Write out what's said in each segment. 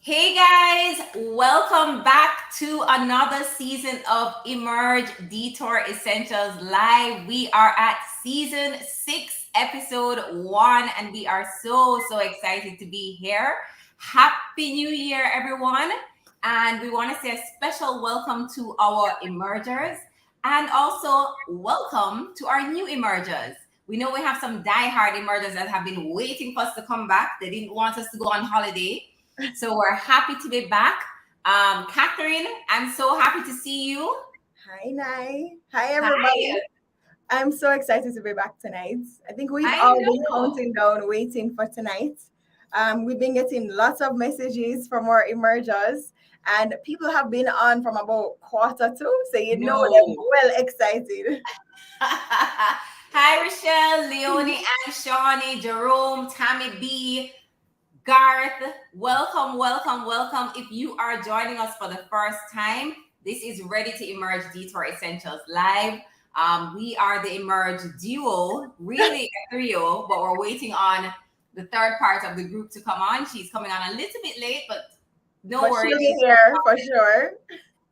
Hey guys, welcome back to another season of Emerge Detour Essentials Live. We are at season 6, episode 1, and we are so excited to be here. Happy New Year, everyone! And we want to say a special welcome to our emergers and also welcome to our new emergers. We know we have some die-hard emergers that have been waiting for us to come back. They didn't want us to go on holiday. So we're happy to be back. Catherine, I'm so happy to see you. Hi, Nai. Hi, Hi. everybody. I'm so excited to be back tonight. I think we've I all been know. counting down, waiting for tonight. We've been getting lots of messages from our emergers, and people have been on from about quarter two, so you know they're No. well excited. Hi, Rochelle, Leonie, and Shawnee, Jerome, Tammy B, Garth. Welcome. If you are joining us for the first time, this is Ready to Emerge Detour Essentials Live. We are the Emerge duo, really a trio, but we're waiting on the third part of the group to come on. She's coming on a little bit late, but no But worries. she'll be here for sure.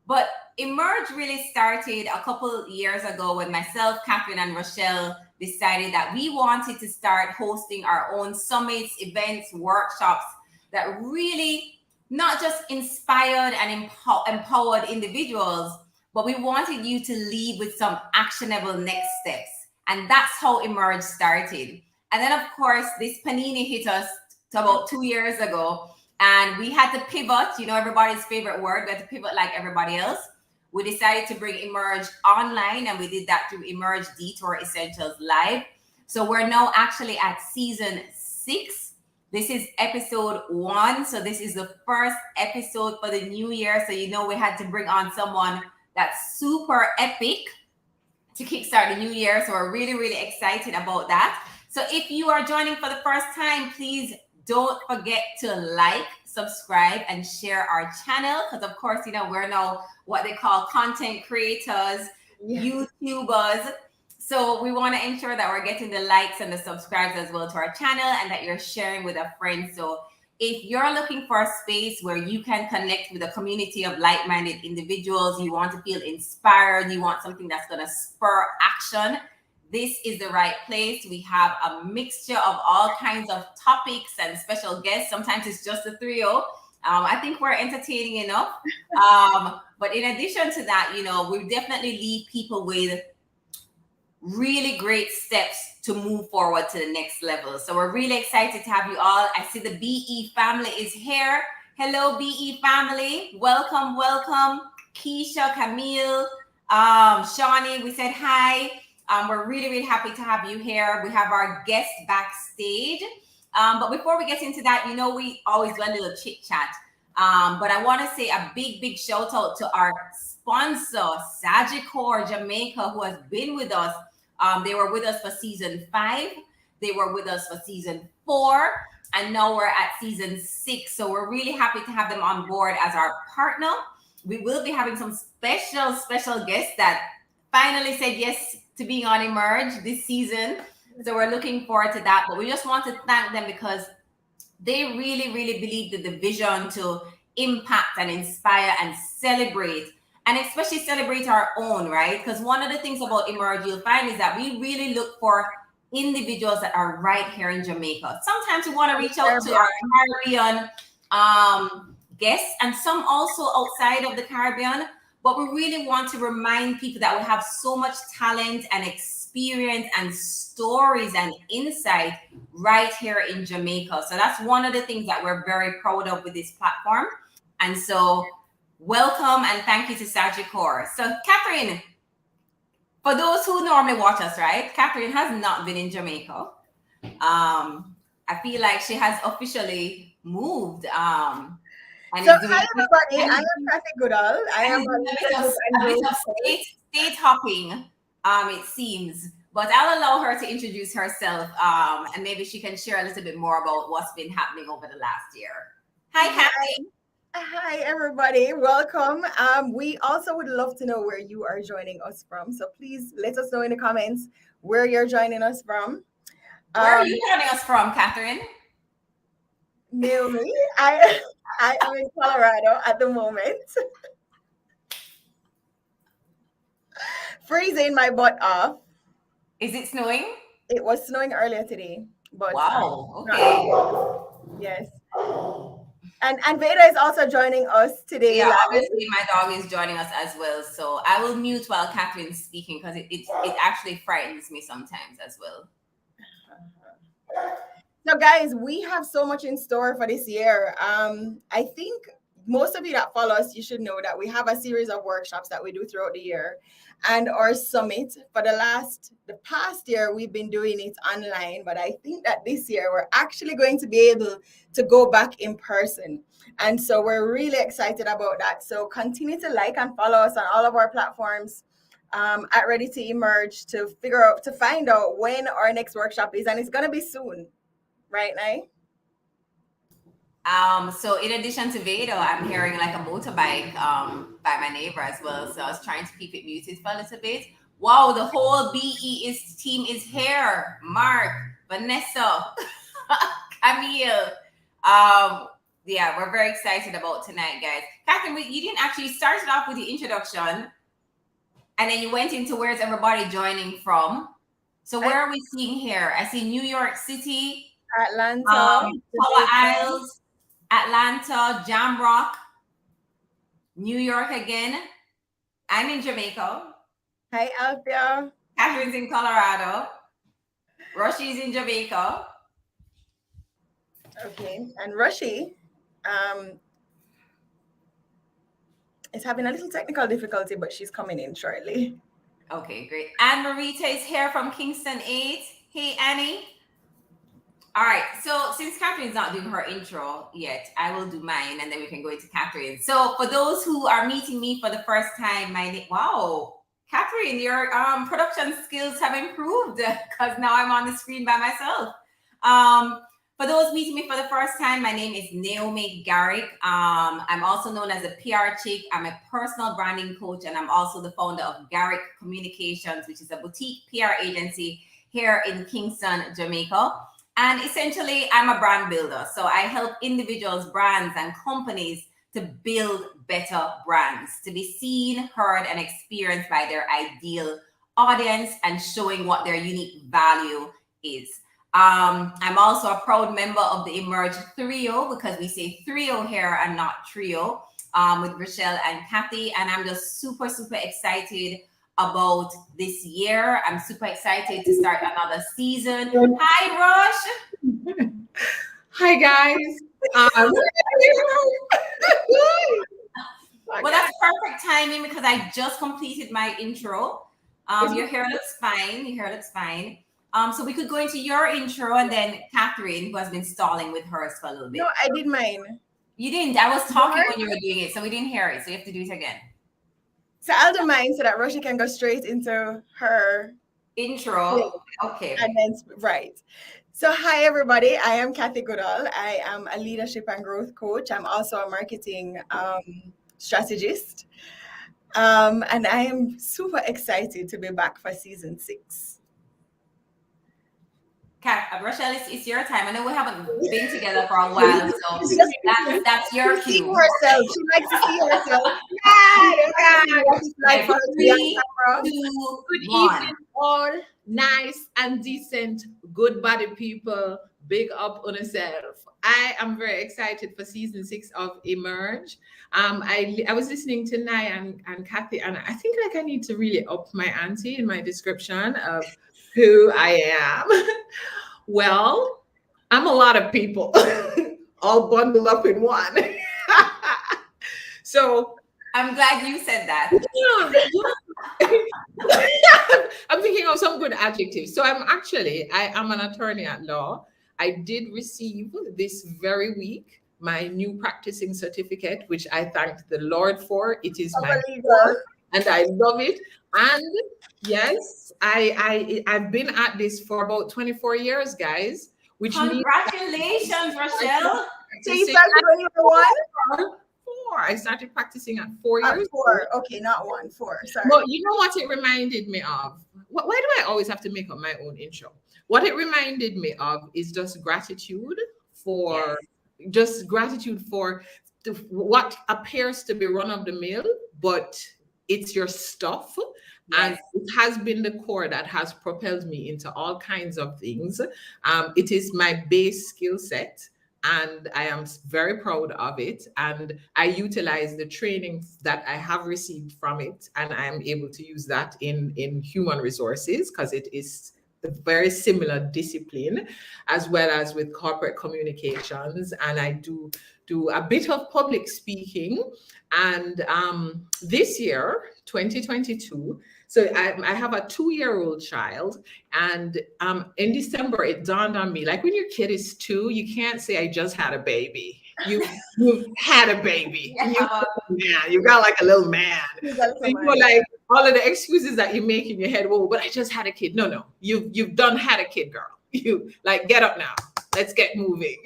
But Emerge really started a couple years ago when myself, Catherine, and Rochelle decided that we wanted to start hosting our own summits, events, workshops that really not just inspired and empowered individuals, but we wanted you to leave with some actionable next steps. And that's how Emerge started. And then, of course, this panini hit us about 2 years ago, and we had to pivot, everybody's favorite word. We had to pivot like everybody else. We decided to bring Emerge online, and we did that through Emerge Detour Essentials Live. So we're now actually at season 6. This is episode 1. So this is the first episode for the new year. So we had to bring on someone that's super epic to kickstart the new year. So we're really excited about that. So if you are joining for the first time, please don't forget to like, subscribe, and share our channel. Because of course, we're now what they call content creators, YouTubers. So we want to ensure that we're getting the likes and the subscribes as well to our channel, and that you're sharing with a friend. So if you're looking for a space where you can connect with a community of like-minded individuals, you want to feel inspired, you want something that's going to spur action, this is the right place. We have a mixture of all kinds of topics and special guests. Sometimes it's just a trio. I think we're entertaining enough. But in addition to that, we definitely leave people with really great steps to move forward to the next level. So we're really excited to have you all. I see the BE family is here. Hello, BE family. Welcome. Keisha, Camille, Shawnee, we said hi. We're really happy to have you here. We have our guest backstage. But before we get into that, we always do a little chit chat. But I want to say a big shout out to our sponsor, Sagicor Jamaica, who has been with us. They were with us for season 5. They were with us for season 4. And now we're at season 6. So we're really happy to have them on board as our partner. We will be having some special guests that finally said yes to being on Emerge this season. So we're looking forward to that. But we just want to thank them because they really believe that the vision to impact and inspire and celebrate, and especially celebrate our own, right? Because one of the things about Emerge you'll find is that we really look for individuals that are right here in Jamaica. Sometimes we want to reach out to our Caribbean guests, and some also outside of the Caribbean. But we really want to remind people that we have so much talent and experience and stories and insight right here in Jamaica. So that's one of the things that we're very proud of with this platform. And so welcome and thank you to Sagicor. So Catherine, for those who normally watch us, right? Catherine has not been in Jamaica. I feel like she has officially moved. And So, is doing hi everybody. I am Kathy Goodall. I am a bit of state hopping, it seems. But I'll allow her to introduce herself, and maybe she can share a little bit more about what's been happening over the last year. Hi, Kathy. Hi everybody. Welcome. We also would love to know where you are joining us from. So please let us know in the comments where you're joining us from. Where are you joining us from, Catherine? Naomi, I I am in Colorado at the moment, freezing my butt off. Is it snowing? It was snowing earlier today, but Wow. not Okay. yes. And Veda is also joining us today Yeah, live. obviously my dog is joining us as well. So I will mute while Catherine's speaking because it actually frightens me sometimes as well. So, guys, we have so much in store for this year. I think most of you that follow us, you should know that we have a series of workshops that we do throughout the year, and our summit for the past year we've been doing it online, but I think that this year we're actually going to be able to go back in person, and so we're really excited about that. So continue to like and follow us on all of our platforms. At Ready to Emerge to find out when our next workshop is, and it's going to be soon. Right, Nay? So in addition to Vado, I'm hearing like a motorbike by my neighbor as well. So I was trying to keep it muted for a little bit. Wow, the whole team is here. Mark, Vanessa, Camille. Yeah, we're very excited about tonight, guys. Catherine, you didn't actually start it off with the introduction, and then you went into where's everybody joining from. So where are we seeing here? I see New York City, Atlanta, Power Isles, Atlanta, Jamrock, New York again. I'm in Jamaica. Hi, Althea. Catherine's in Colorado. Roshi's in Jamaica. Okay, and Roshi is having a little technical difficulty, but she's coming in shortly. Okay, great. Anne Marita is here from Kingston 8. Hey, Annie. All right, so since Catherine's not doing her intro yet, I will do mine and then we can go into Catherine. So for those who are meeting me for the first time, wow, Catherine, your production skills have improved because now I'm on the screen by myself. For those meeting me for the first time, my name is Naomi Garrick. I'm also known as a PR chick. I'm a personal branding coach, and I'm also the founder of Garrick Communications, which is a boutique PR agency here in Kingston, Jamaica. And essentially, I'm a brand builder. So I help individuals, brands, and companies to build better brands, to be seen, heard, and experienced by their ideal audience and showing what their unique value is. I'm also a proud member of the Emerge Trio because we say trio here and not trio with Rochelle and Kathy. And I'm just super, super excited about this year. I'm super excited to start another season. Hi, Rush. Hi, guys. Well, that's perfect timing because I just completed my intro. Your hair looks fine. Your hair looks fine. So we could go into your intro and then Catherine, who has been stalling with hers for a little bit. No, I did mine. You didn't. I was talking when you were doing it, so we didn't hear it. So you have to do it again. So I'll do mine so that Roshi can go straight into her intro. Okay. And then right. So hi everybody. I am Kathy Goodall. I am a leadership and growth coach. I'm also a marketing strategist. And I am super excited to be back for season 6. Rochelle, it's your time. I know we haven't been together for a while, so that's your cue. See herself. She likes to see herself. Good evening, all nice and decent, good body people. Big up on yourself. I am very excited for season 6 of Emerge. I was listening to Nai and Kathy, and I think like I need to really up my ante in my description of who I am. Well, I'm a lot of people, all bundled up in one. So I'm glad you said that. I'm thinking of some good adjectives. So I am an attorney at law. I did receive this very week my new practicing certificate, which I thank the Lord for. It is my work, and I love it. And yes, I've been at this for about 24 years, guys. Which congratulations, Rochelle. So you started when you were 1? 4. I started practicing at 4 years. 4. Okay, not 1. 4. Sorry. But you know what it reminded me of? Why do I always have to make up my own intro? What it reminded me of is just gratitude for what appears to be run of the mill, but it's your stuff. And Yes. it has been the core that has propelled me into all kinds of things. It is my base skill set, and I am very proud of it. And I utilize the training that I have received from it, and I am able to use that in human resources because it is a very similar discipline, as well as with corporate communications. And I do a bit of public speaking. And this year, 2022, so I have a 2-year-old child, and in December it dawned on me, like when your kid is 2, you can't say I just had a baby. You've had a baby. Yeah. You got like a little man. He's also So you mine. know, like all of the excuses that you make in your head. Whoa, but I just had a kid. No, you've done had a kid, girl. You like get up now. Let's get moving.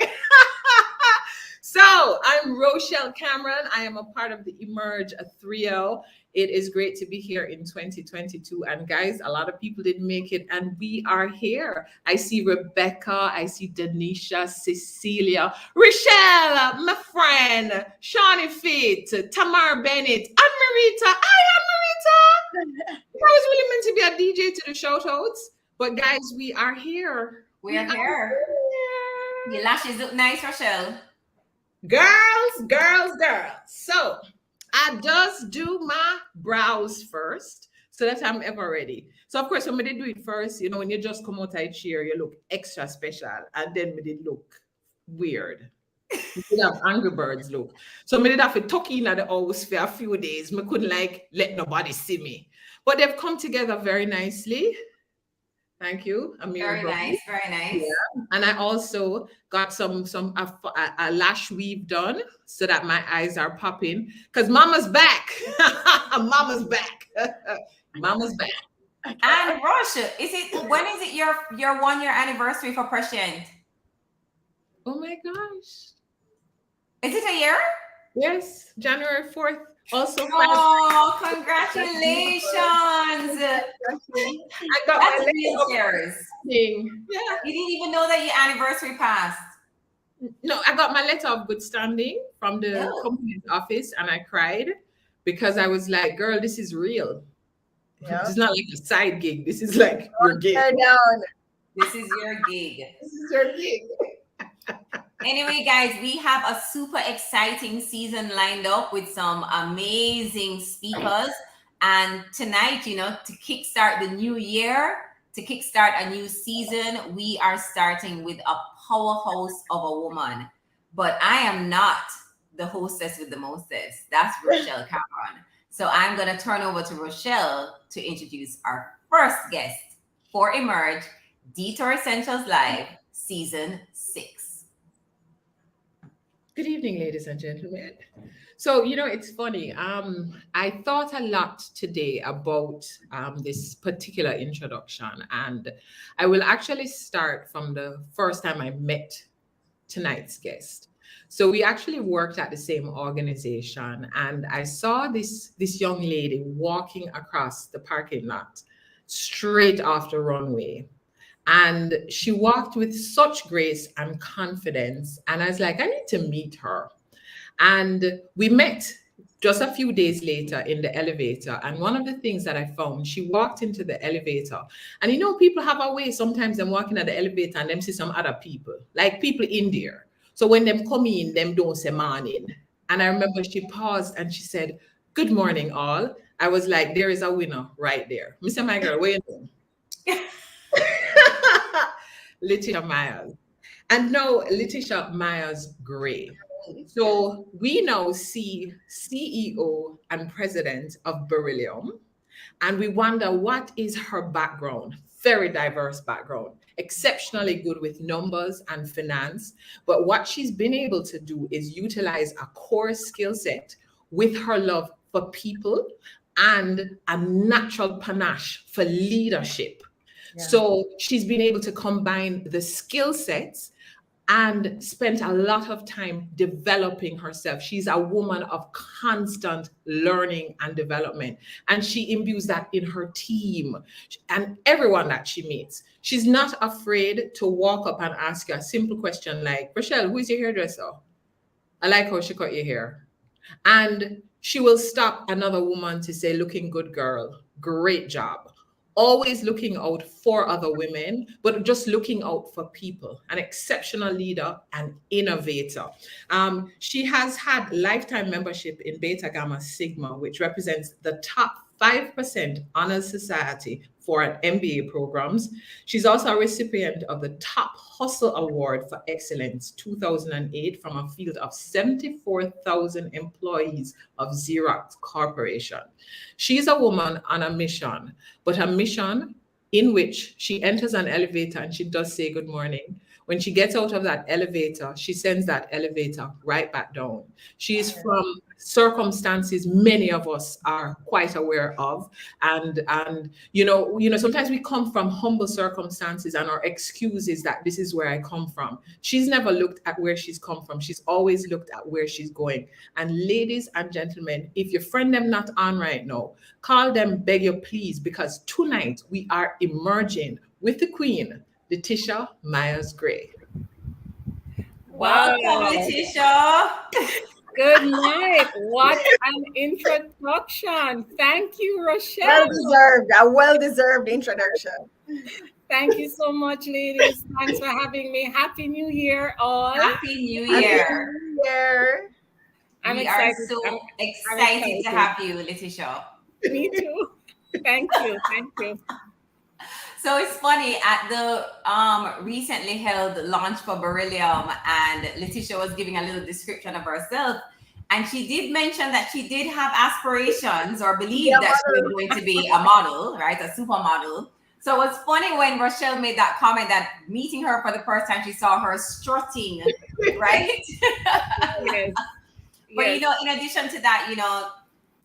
So I'm Rochelle Cameron. I am a part of the Emerge Trio. It is great to be here in 2022. And guys, a lot of people didn't make it, and we are here. I see Rebecca, I see Denisha, Cecilia, Rochelle, my friend, Shawnee Fit, Tamar Bennett, Anne-Marita. Hi, Anne-Marita. I was really meant to be a DJ to the shout outs, but guys, we are here. We are here. Your lashes look nice, Rochelle. Girls. So I just do my brows first so that I'm ever ready. So of course, when we did do it first, you know, when you just come out of a chair, you look extra special. And then we did look weird. We did have Angry Birds look. So we did have to tuck in at the house for a few days. We couldn't like let nobody see me. But they've come together very nicely. Thank you, Amir. Very nice, very nice. Yeah. And I also got a lash weave done so that my eyes are popping because Mama's back. Mama's back. Mama's back. And Rosh, when is it your 1-year anniversary for Prescient? Oh my gosh. Is it a year? Yes, January 4th. Also, oh, congratulations! I got That's my years. thing. Yeah. You didn't even know that your anniversary passed. No, I got my letter of good standing from the company's office, and I cried because I was like, "Girl, this is real. Yeah. This is not like a side gig. This is like your gig. This is your gig. This is your gig." Anyway, guys, we have a super exciting season lined up with some amazing speakers. And tonight, you know, to kickstart the new year, to kickstart a new season, we are starting with a powerhouse of a woman. But I am not the hostess with the mostest. That's Rochelle Cameron. So I'm going to turn over to Rochelle to introduce our first guest for Emerge, Detour Essentials Live, Season 6. Good evening, ladies and gentlemen. So, you know, it's funny. I thought a lot today about this particular introduction, and I will actually start from the first time I met tonight's guest. So we actually worked at the same organization, and I saw this young lady walking across the parking lot straight off the runway. And she walked with such grace and confidence. And I was like, I need to meet her. And we met just a few days later in the elevator. And one of the things that I found, she walked into the elevator. And you know, people have a way sometimes them walking at the elevator and them see some other people, like people in there. So when them come in, them don't say morning. And I remember she paused and she said, "Good morning, all." I was like, there is a winner right there. Mr. My girl, where you doing? Letitia Myers. And now Letitia Myers Gray. So we now see CEO and president of Beryllium, and we wonder what is her background. Very diverse background, exceptionally good with numbers and finance. But what she's been able to do is utilize a core skill set with her love for people and a natural panache for leadership. Yeah. So she's been able to combine the skill sets and spent a lot of time developing herself. She's a woman of constant learning and development, and she imbues that in her team and everyone that she meets. She's not afraid to walk up and ask you a simple question like, "Rochelle, who is your hairdresser?" I like how she cut your hair. And she will stop another woman to say, looking good, girl. Great job. Always looking out for other women, but just looking out for people. An exceptional leader and innovator. She has had lifetime membership in Beta Gamma Sigma, which represents the top 5% honors society for MBA programs. She's also a recipient of the Top Hustle Award for Excellence 2008 from a field of 74,000 employees of Xerox Corporation. She's a woman on a mission, but a mission in which she enters an elevator and she does say good morning. When she gets out of that elevator, she sends that elevator right back down. She is from circumstances many of us are quite aware of, and sometimes we come from humble circumstances, and our excuse is that this is where I come from. She's never looked at where she's come from. She's always looked at where she's going. And ladies and gentlemen, if your friend them not on right now, call them, beg you please, because tonight we are emerging with the queen, Letitia Myers-Gray. Welcome, Letitia. Good night. What an introduction. Thank you, Rochelle. A well-deserved introduction. Thank you so much, ladies. Thanks for having me. Happy New Year, all. Happy New Year. Happy New Year. I'm we excited. are so I'm excited to have you, Letitia. Me too. Thank you. Thank you. So it's funny, at the recently held launch for Beryllium, and Letitia was giving a little description of herself, and she did mention that she did have aspirations or believed that she was going to be a model, right, a supermodel. So it's funny when Rochelle made that comment that meeting her for the first time, she saw her strutting, right? Yes. But in addition to that,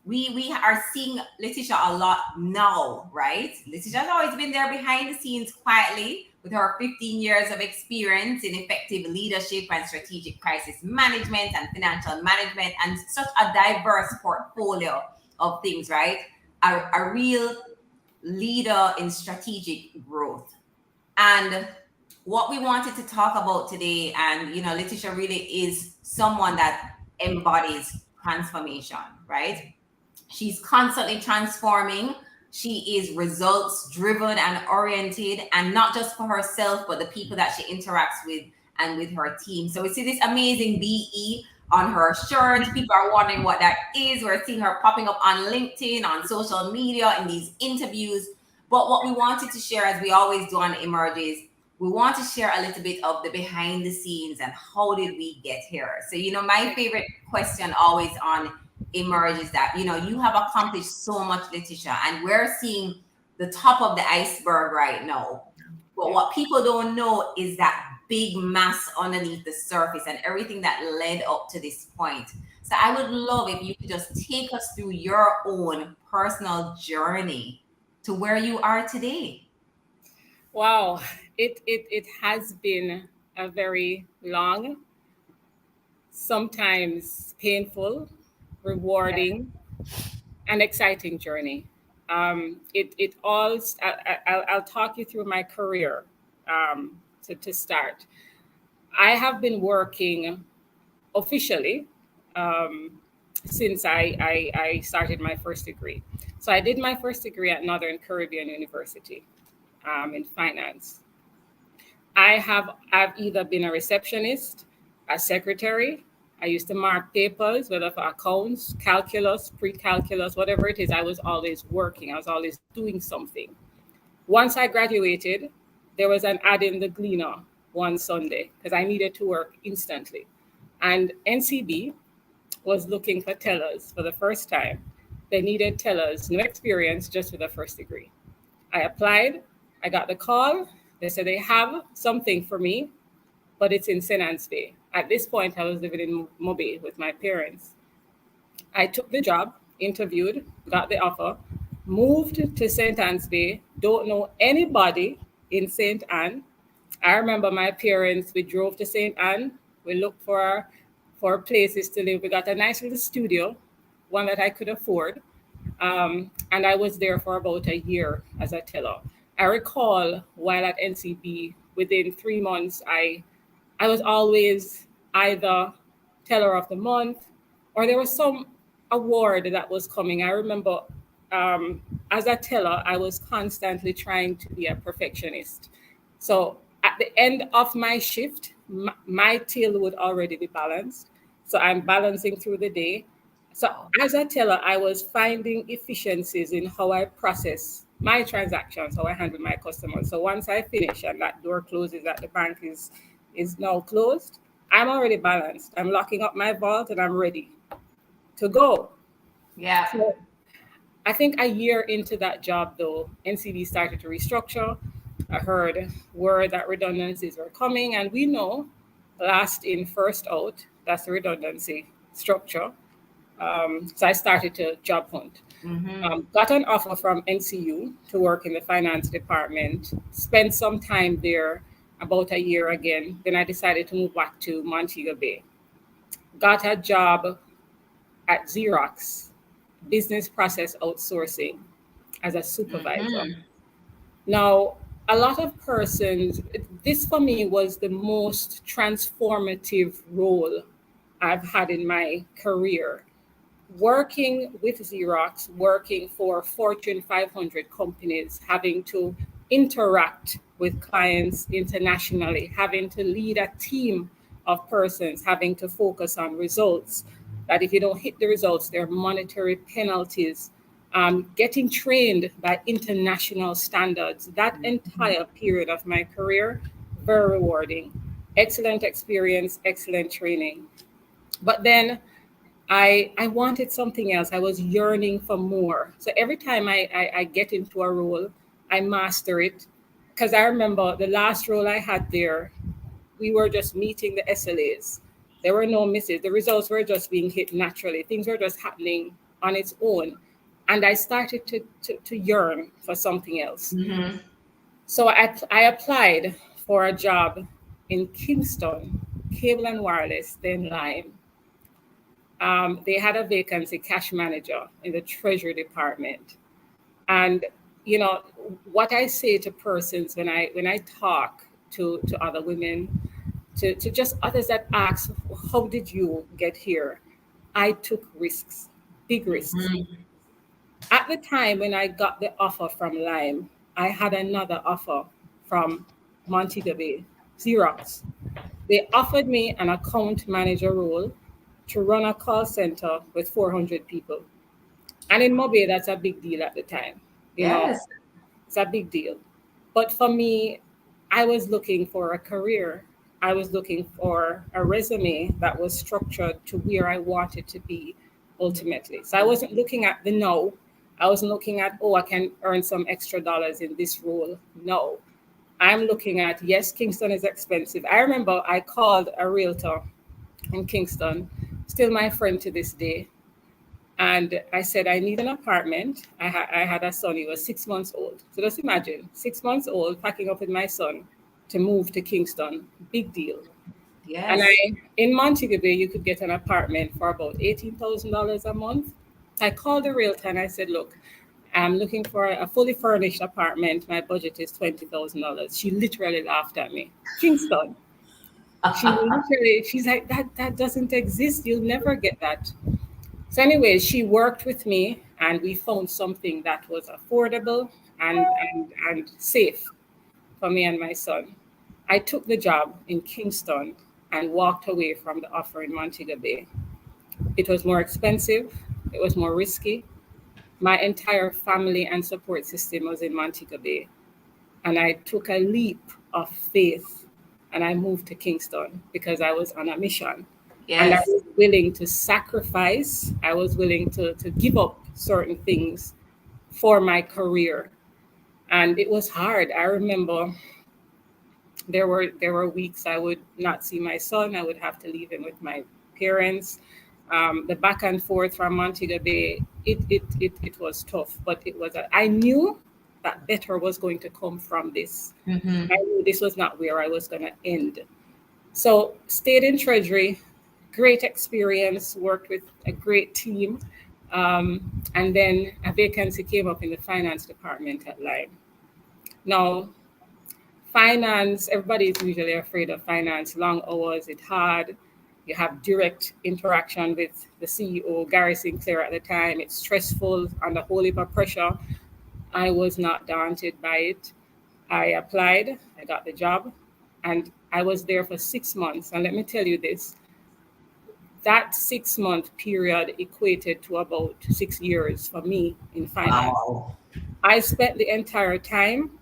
we are seeing Letitia a lot now, right? Letitia has always been there behind the scenes quietly with her 15 years of experience in effective leadership and strategic crisis management and financial management, and such a diverse portfolio of things, right? A real leader in strategic growth. And what we wanted to talk about today, and Letitia really is someone that embodies transformation, right? She's constantly transforming. She is results driven and oriented, and not just for herself, but the people that she interacts with and with her team. So we see this amazing BE on her shirt. People are wondering what that is. We're seeing her popping up on LinkedIn, on social media, in these interviews. But what we wanted to share, as we always do on Emerges, we want to share a little bit of the behind the scenes and how did we get here. So, my favorite question always on Emerge is that, you have accomplished so much, Letitia, and we're seeing the top of the iceberg right now. But what people don't know is that big mass underneath the surface and everything that led up to this point. So I would love if you could just take us through your own personal journey to where you are today. Wow. It has been a very long, sometimes painful, rewarding, and exciting journey. I'll talk you through my career to start. I have been working officially since I started my first degree. So I did my first degree at Northern Caribbean University in finance. I've either been a receptionist, a secretary. I used to mark papers, whether for accounts, calculus, pre-calculus, whatever it is. I was always working. I was always doing something. Once I graduated, there was an ad in the Gleaner one Sunday because I needed to work instantly. And NCB was looking for tellers for the first time. They needed tellers, no experience, just with a first degree. I applied. I got the call. They said they have something for me, but it's in St. Anne's Bay. At this point, I was living in Mobay with my parents. I took the job, interviewed, got the offer, moved to St. Anne's Bay, don't know anybody in St. Anne. I remember my parents, we drove to St. Anne, we looked for places to live. We got a nice little studio, one that I could afford. And I was there for about a year as a teller. I recall while at NCB, within 3 months, I was always either Teller of the Month, or there was some award that was coming. I remember as a teller, I was constantly trying to be a perfectionist. So at the end of my shift, my till would already be balanced. So I'm balancing through the day. So as a teller, I was finding efficiencies in how I process my transactions, how I handle my customers. So once I finish and that door closes, that the bank is now closed, I'm already balanced. I'm locking up my vault and I'm ready to go. Yeah. So I think a year into that job, though, NCB started to restructure. I heard word that redundancies were coming, and we know last in, first out, that's the redundancy structure. So I started to job hunt. Got an offer from NCU to work in the finance department, spent some time there, about a year again. Then I decided to move back to Montego Bay. Got a job at Xerox, business process outsourcing, as a supervisor. Now, a lot of persons, this for me was the most transformative role I've had in my career. Working with Xerox, working for Fortune 500 companies, having to interact with clients internationally, having to lead a team of persons, having to focus on results, that if you don't hit the results, there are monetary penalties, getting trained by international standards. That entire period of my career, very rewarding, excellent experience, excellent training. But then I wanted something else. I was yearning for more. So every time I get into a role, I master it. Because I remember the last role I had there, we were just meeting the SLAs. There were no misses. The results were just being hit naturally. Things were just happening on its own. And I started to yearn for something else. So I applied for a job in Kingston, Cable and Wireless, then Lime. They had a vacancy, cash manager in the Treasury Department. And you know what I say to persons when I talk to other women, to just others that ask, how did you get here? I took risks, big risks. At the time when I got the offer from Lime, I had another offer from Montego Bay, Xerox. They offered me an account manager role to run a call center with 400 people. And in Mobile, that's a big deal at the time. You know, Yes. it's a big deal. But for me, I was looking for a career. I was looking for a resume that was structured to where I wanted to be ultimately. So I wasn't looking at the no. I wasn't looking at, oh, I can earn some extra dollars in this role. No. I'm looking at, yes, Kingston is expensive. I remember I called a realtor in Kingston, still my friend to this day. And I said, I need an apartment. I had a son, he was 6 months old. So just imagine, 6 months old, packing up with my son to move to Kingston. Big deal. Yes. And in Montego Bay, you could get an apartment for about $18,000 a month. I called the realtor and I said, look, I'm looking for a fully furnished apartment. My budget is $20,000. She literally laughed at me. Kingston. She's like, that doesn't exist. You'll never get that. So anyway, she worked with me and we found something that was affordable and safe for me and my son. I took the job in Kingston and walked away from the offer in Montego Bay. It was more expensive. It was more risky. My entire family and support system was in Montego Bay. And I took a leap of faith and I moved to Kingston because I was on a mission. And I Yes. was willing to sacrifice. I was willing to give up certain things for my career. And it was hard. I remember there were weeks I would not see my son. I would have to leave him with my parents. The back and forth from Montego Bay, it was tough, but I knew that better was going to come from this. I knew this was not where I was going to end. So stayed in Treasury, great experience, worked with a great team. And then a vacancy came up in the finance department at Lime. Now, finance, everybody is usually afraid of finance, long hours, it's hard. You have direct interaction with the CEO, Gary Sinclair at the time. It's stressful, under a whole heap of pressure. I was not daunted by it. I applied, I got the job, and I was there for 6 months. And let me tell you this, that 6-month period equated to about 6 years for me in finance. Wow. I spent the entire time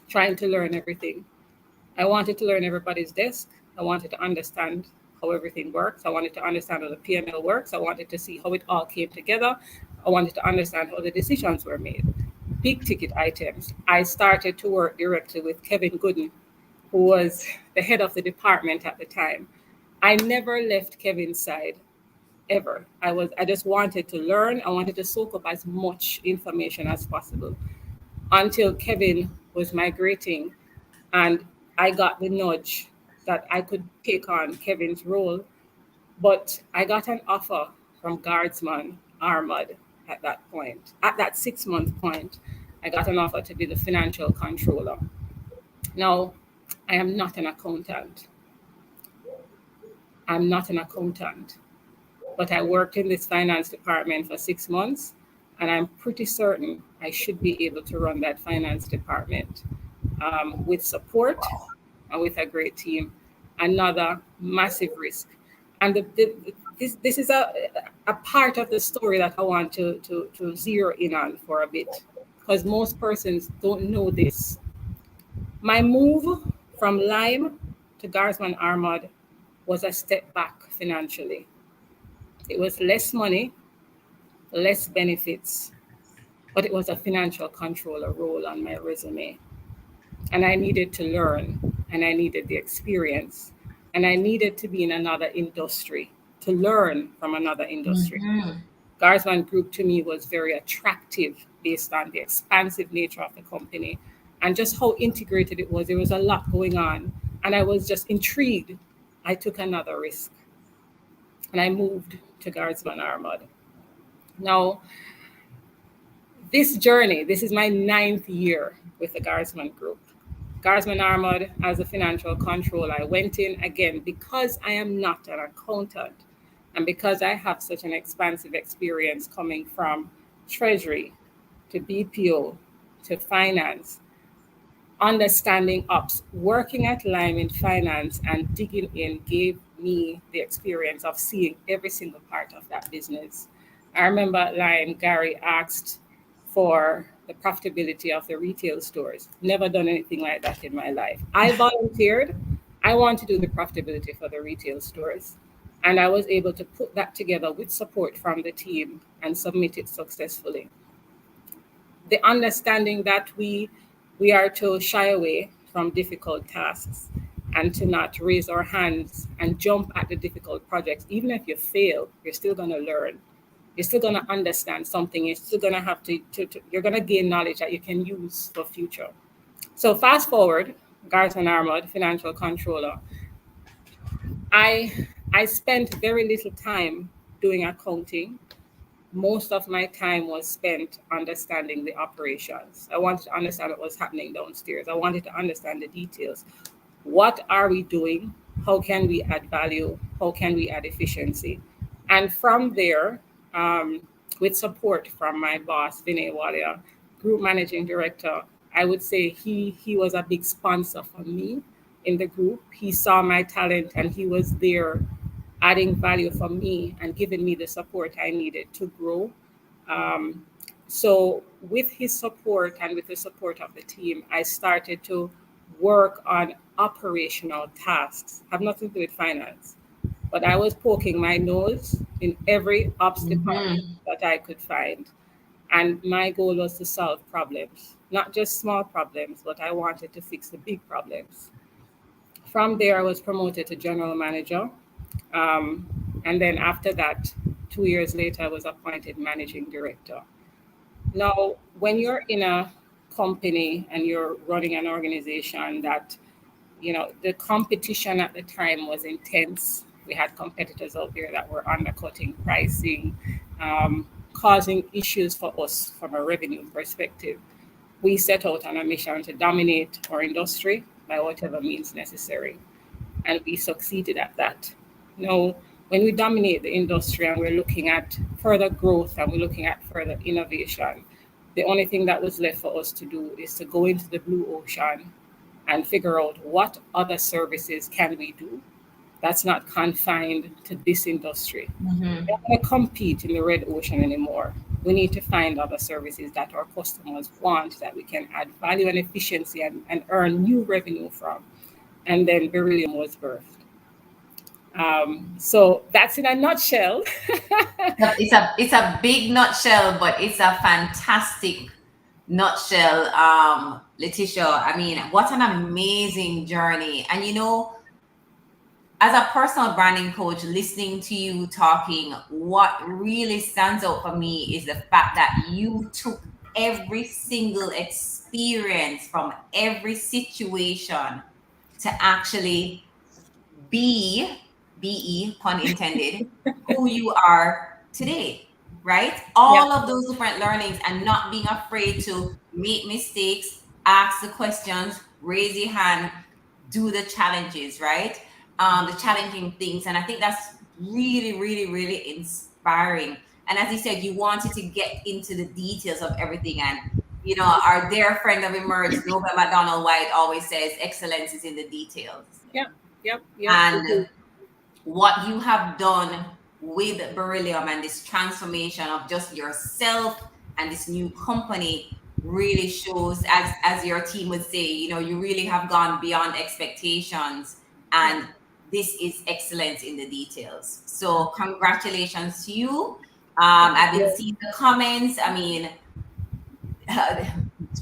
trying to learn everything. I wanted to learn everybody's desk. I wanted to understand how everything works. I wanted to understand how the P&L works. I wanted to see how it all came together. I wanted to understand how the decisions were made. Big ticket items. I started to work directly with Kevin Gooden, who was the head of the department at the time. I never left Kevin's side ever. I just wanted to learn. I wanted to soak up as much information as possible until Kevin was migrating, and I got the nudge that I could take on Kevin's role. But I got an offer from Guardsman Armad at that point. At that 6-month point, I got an offer to be the financial controller. Now, I am not an accountant. I'm not an accountant, but I worked in this finance department for 6 months, and I'm pretty certain I should be able to run that finance department with support and with a great team. Another massive risk. And this is a part of the story that I want to zero in on for a bit, because most persons don't know this. My move from Lime to Guardsman Armad was a step back financially. It was less money, less benefits, but it was a financial controller role on my resume. And I needed to learn, and I needed the experience, and I needed to be in another industry, to learn from another industry. Guardsman Group to me was very attractive based on the expansive nature of the company and just how integrated it was. There was a lot going on, and I was just intrigued. I took another risk, and I moved to Guardsman Armad. Now, this journey, this is my 9th year with the Guardsman Group. Guardsman Armad as a financial controller, I went in again because I am not an accountant and because I have such an expansive experience coming from treasury to BPO to finance, understanding ops, working at Lime in finance and digging in gave me the experience of seeing every single part of that business. I remember at Lime, Gary asked for the profitability of the retail stores. Never done anything like that in my life. I volunteered. I want to do the profitability for the retail stores. And I was able to put that together with support from the team and submit it successfully. The understanding that we are to shy away from difficult tasks and to not raise our hands and jump at the difficult projects. Even if you fail, you're still going to learn. You're still going to understand something. You're still going to have to you're going to gain knowledge that you can use for future. So fast forward, Guardsman Armad, financial controller. I spent very little time doing accounting. Most of my time was spent understanding the operations. I wanted to understand what was happening downstairs. I wanted to understand the details. What are we doing? How can we add value? How can we add efficiency? And from there, with support from my boss, Vinay Walia, group managing director, I would say he was a big sponsor for me in the group. He saw my talent and he was there adding value for me and giving me the support I needed to grow. So with his support and with the support of the team, I started to work on operational tasks, have nothing to do with finance. But I was poking my nose in every ops department that I could find. And my goal was to solve problems, not just small problems, but I wanted to fix the big problems. From there, I was promoted to general manager. And then after that, 2 years later, I was appointed managing director. Now, when you're in a company and you're running an organization that, the competition at the time was intense. We had competitors out there that were undercutting pricing, causing issues for us from a revenue perspective. We set out on a mission to dominate our industry by whatever means necessary. And we succeeded at that. No, when we dominate the industry and we're looking at further growth and we're looking at further innovation, the only thing that was left for us to do is to go into the blue ocean and figure out what other services can we do that's not confined to this industry. Mhm. We don't want to compete in the red ocean anymore. We need to find other services that our customers want, that we can add value and efficiency and earn new revenue from. And then Beryllium was birthed. So that's in a nutshell. It's a big nutshell, but it's a fantastic nutshell. Letitia, I mean, what an amazing journey. And as a personal branding coach, listening to you talking, what really stands out for me is the fact that you took every single experience from every situation to actually be pun intended, who you are today, right? Yeah. All of those different learnings and not being afraid to make mistakes, ask the questions, raise your hand, do the challenges, right? The challenging things. And I think that's really, really, really inspiring. And as you said, you wanted to get into the details of everything. And, our dear friend of Emerge, Nobel McDonald White, always says excellence is in the details. Yep. Yep. And what you have done with Beryllium and this transformation of just yourself and this new company really shows, as your team would say, you really have gone beyond expectations, and this is excellence in the details. So congratulations to you. I've been seeing the comments. I mean,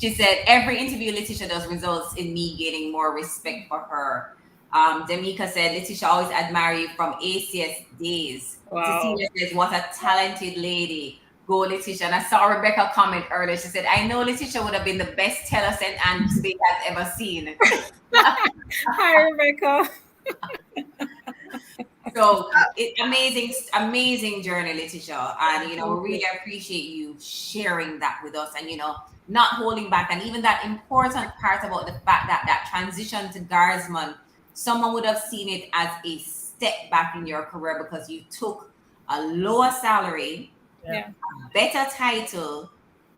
she said every interview Letitia does results in me gaining more respect for her. Demika said, Letitia, always admire you from ACS days. Wow. Cecilia says, what a talented lady. Go, Letitia. And I saw Rebecca comment earlier. She said, I know Letitia would have been the best teller St. Anne's Bay has ever seen. Hi, Rebecca. So it's amazing journey, Letitia. And, we really appreciate you sharing that with us and, not holding back. And even that important part about the fact that transition to Guardsman, someone would have seen it as a step back in your career because you took a lower salary, Yeah. a better title,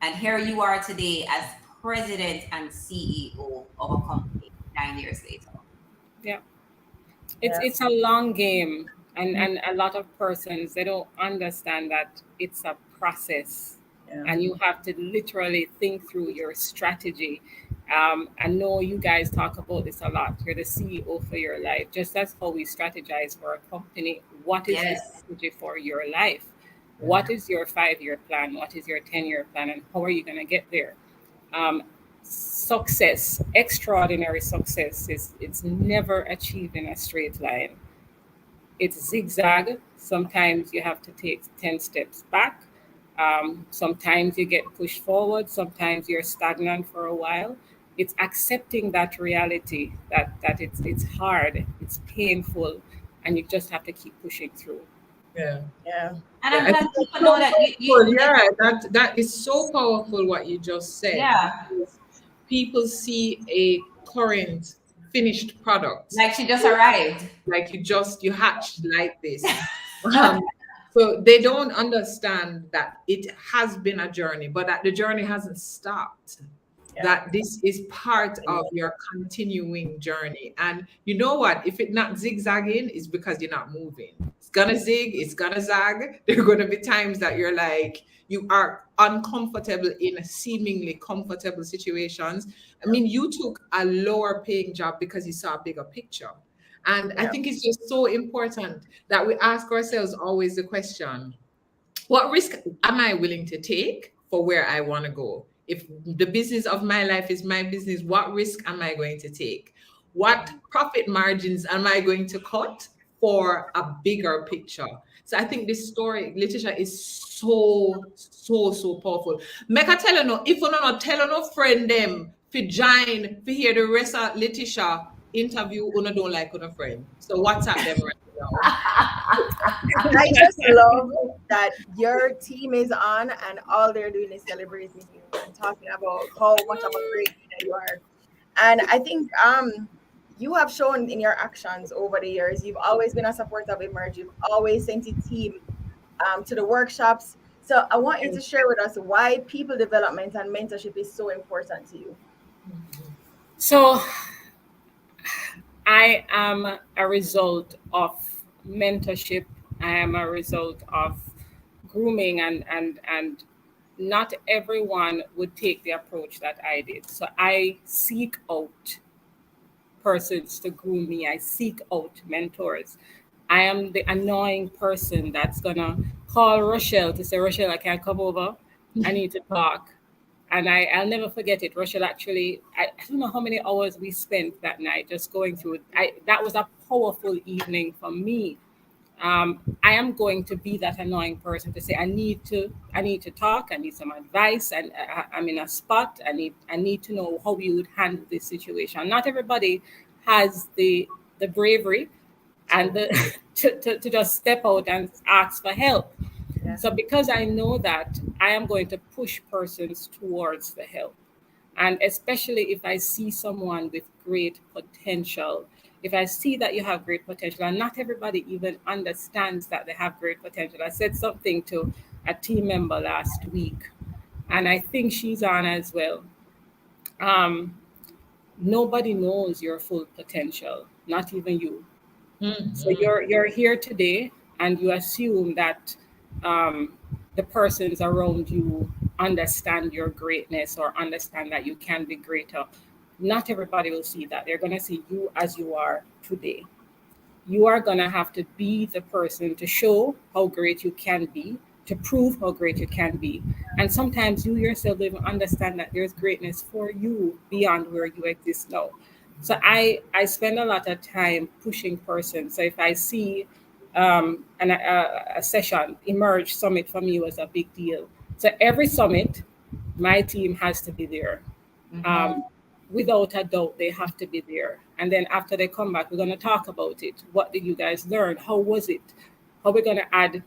and here you are today as president and CEO of a company 9 years later. Yeah. It's a long game, and a lot of persons, they don't understand that it's a process. Yeah. And you have to literally think through your strategy. I know you guys talk about this a lot. You're the CEO for your life. Just as how we strategize for a company, what is the strategy for your life? What is your 5-year plan? What is your 10-year plan? And how are you going to get there? Success, extraordinary success, it's never achieved in a straight line. It's zigzag. Sometimes you have to take 10 steps back. Sometimes you get pushed forward. Sometimes you're stagnant for a while. It's accepting that reality that it's hard, it's painful, and you just have to keep pushing through. Yeah. And I'm glad people know that That is so powerful what you just said. Yeah. People see a current finished product. Like she just arrived. Like you hatched like this. So they don't understand that it has been a journey, but that the journey hasn't stopped. Yeah. That this is part of your continuing journey. And you know what? If it's not zigzagging, it's because you're not moving. It's gonna zig, it's gonna zag. There are gonna be times that you're like, you are uncomfortable in seemingly comfortable situations. I mean, you took a lower paying job because you saw a bigger picture. And I think it's just so important that we ask ourselves always the question, what risk am I willing to take for where I want to go? If the business of my life is my business, what risk am I going to take? What profit margins am I going to cut for a bigger picture? So I think this story, Letitia, is so powerful. Make I tell you no, if you not tell no friend them to join to hear the rest of Letitia interview, you don't like a friend. So WhatsApp them right now. I just love that your team is on and all they're doing is celebrating you and talking about how much of a great leader you are. And I think you have shown in your actions over the years, you've always been a supporter of Emerge. You've always sent a team to the workshops. So I want you to share with us why people development and mentorship is so important to you. So I am a result of mentorship. I am a result of grooming, and not everyone would take the approach that I did. So I seek out persons to groom me. I seek out mentors. I am the annoying person that's gonna call Rochelle to say, Rochelle, I can't come over. I need to talk. And I'll never forget it. Rochelle actually, I don't know how many hours we spent that night just going through. That was a powerful evening for me. I am going to be that annoying person to say, I need to talk. I need some advice, and I'm in a spot. I need to know how you would handle this situation. Not everybody has the bravery and the to just step out and ask for help. Yeah. So because I know that, I am going to push persons towards the help. And especially if I see someone with great potential, if I see that you have great potential, and not everybody even understands that they have great potential. I said something to a team member last week, and I think she's on as well. Um, Nobody knows your full potential, not even you. So you're here today, and you assume that um, the persons around you understand your greatness or understand that you can be greater. Not everybody will see that. They're going to see you as you are today. You are going to have to be the person to show how great you can be, to prove how great you can be. And sometimes you yourself don't even understand that there's greatness for you beyond where you exist now. So I spend a lot of time pushing persons. So if I see a session, Emerge Summit for me was a big deal. So every summit, my team has to be there. Um, Without a doubt, they have to be there. And then after they come back, we're going to talk about it. What did you guys learn? How was it? How we're going to add,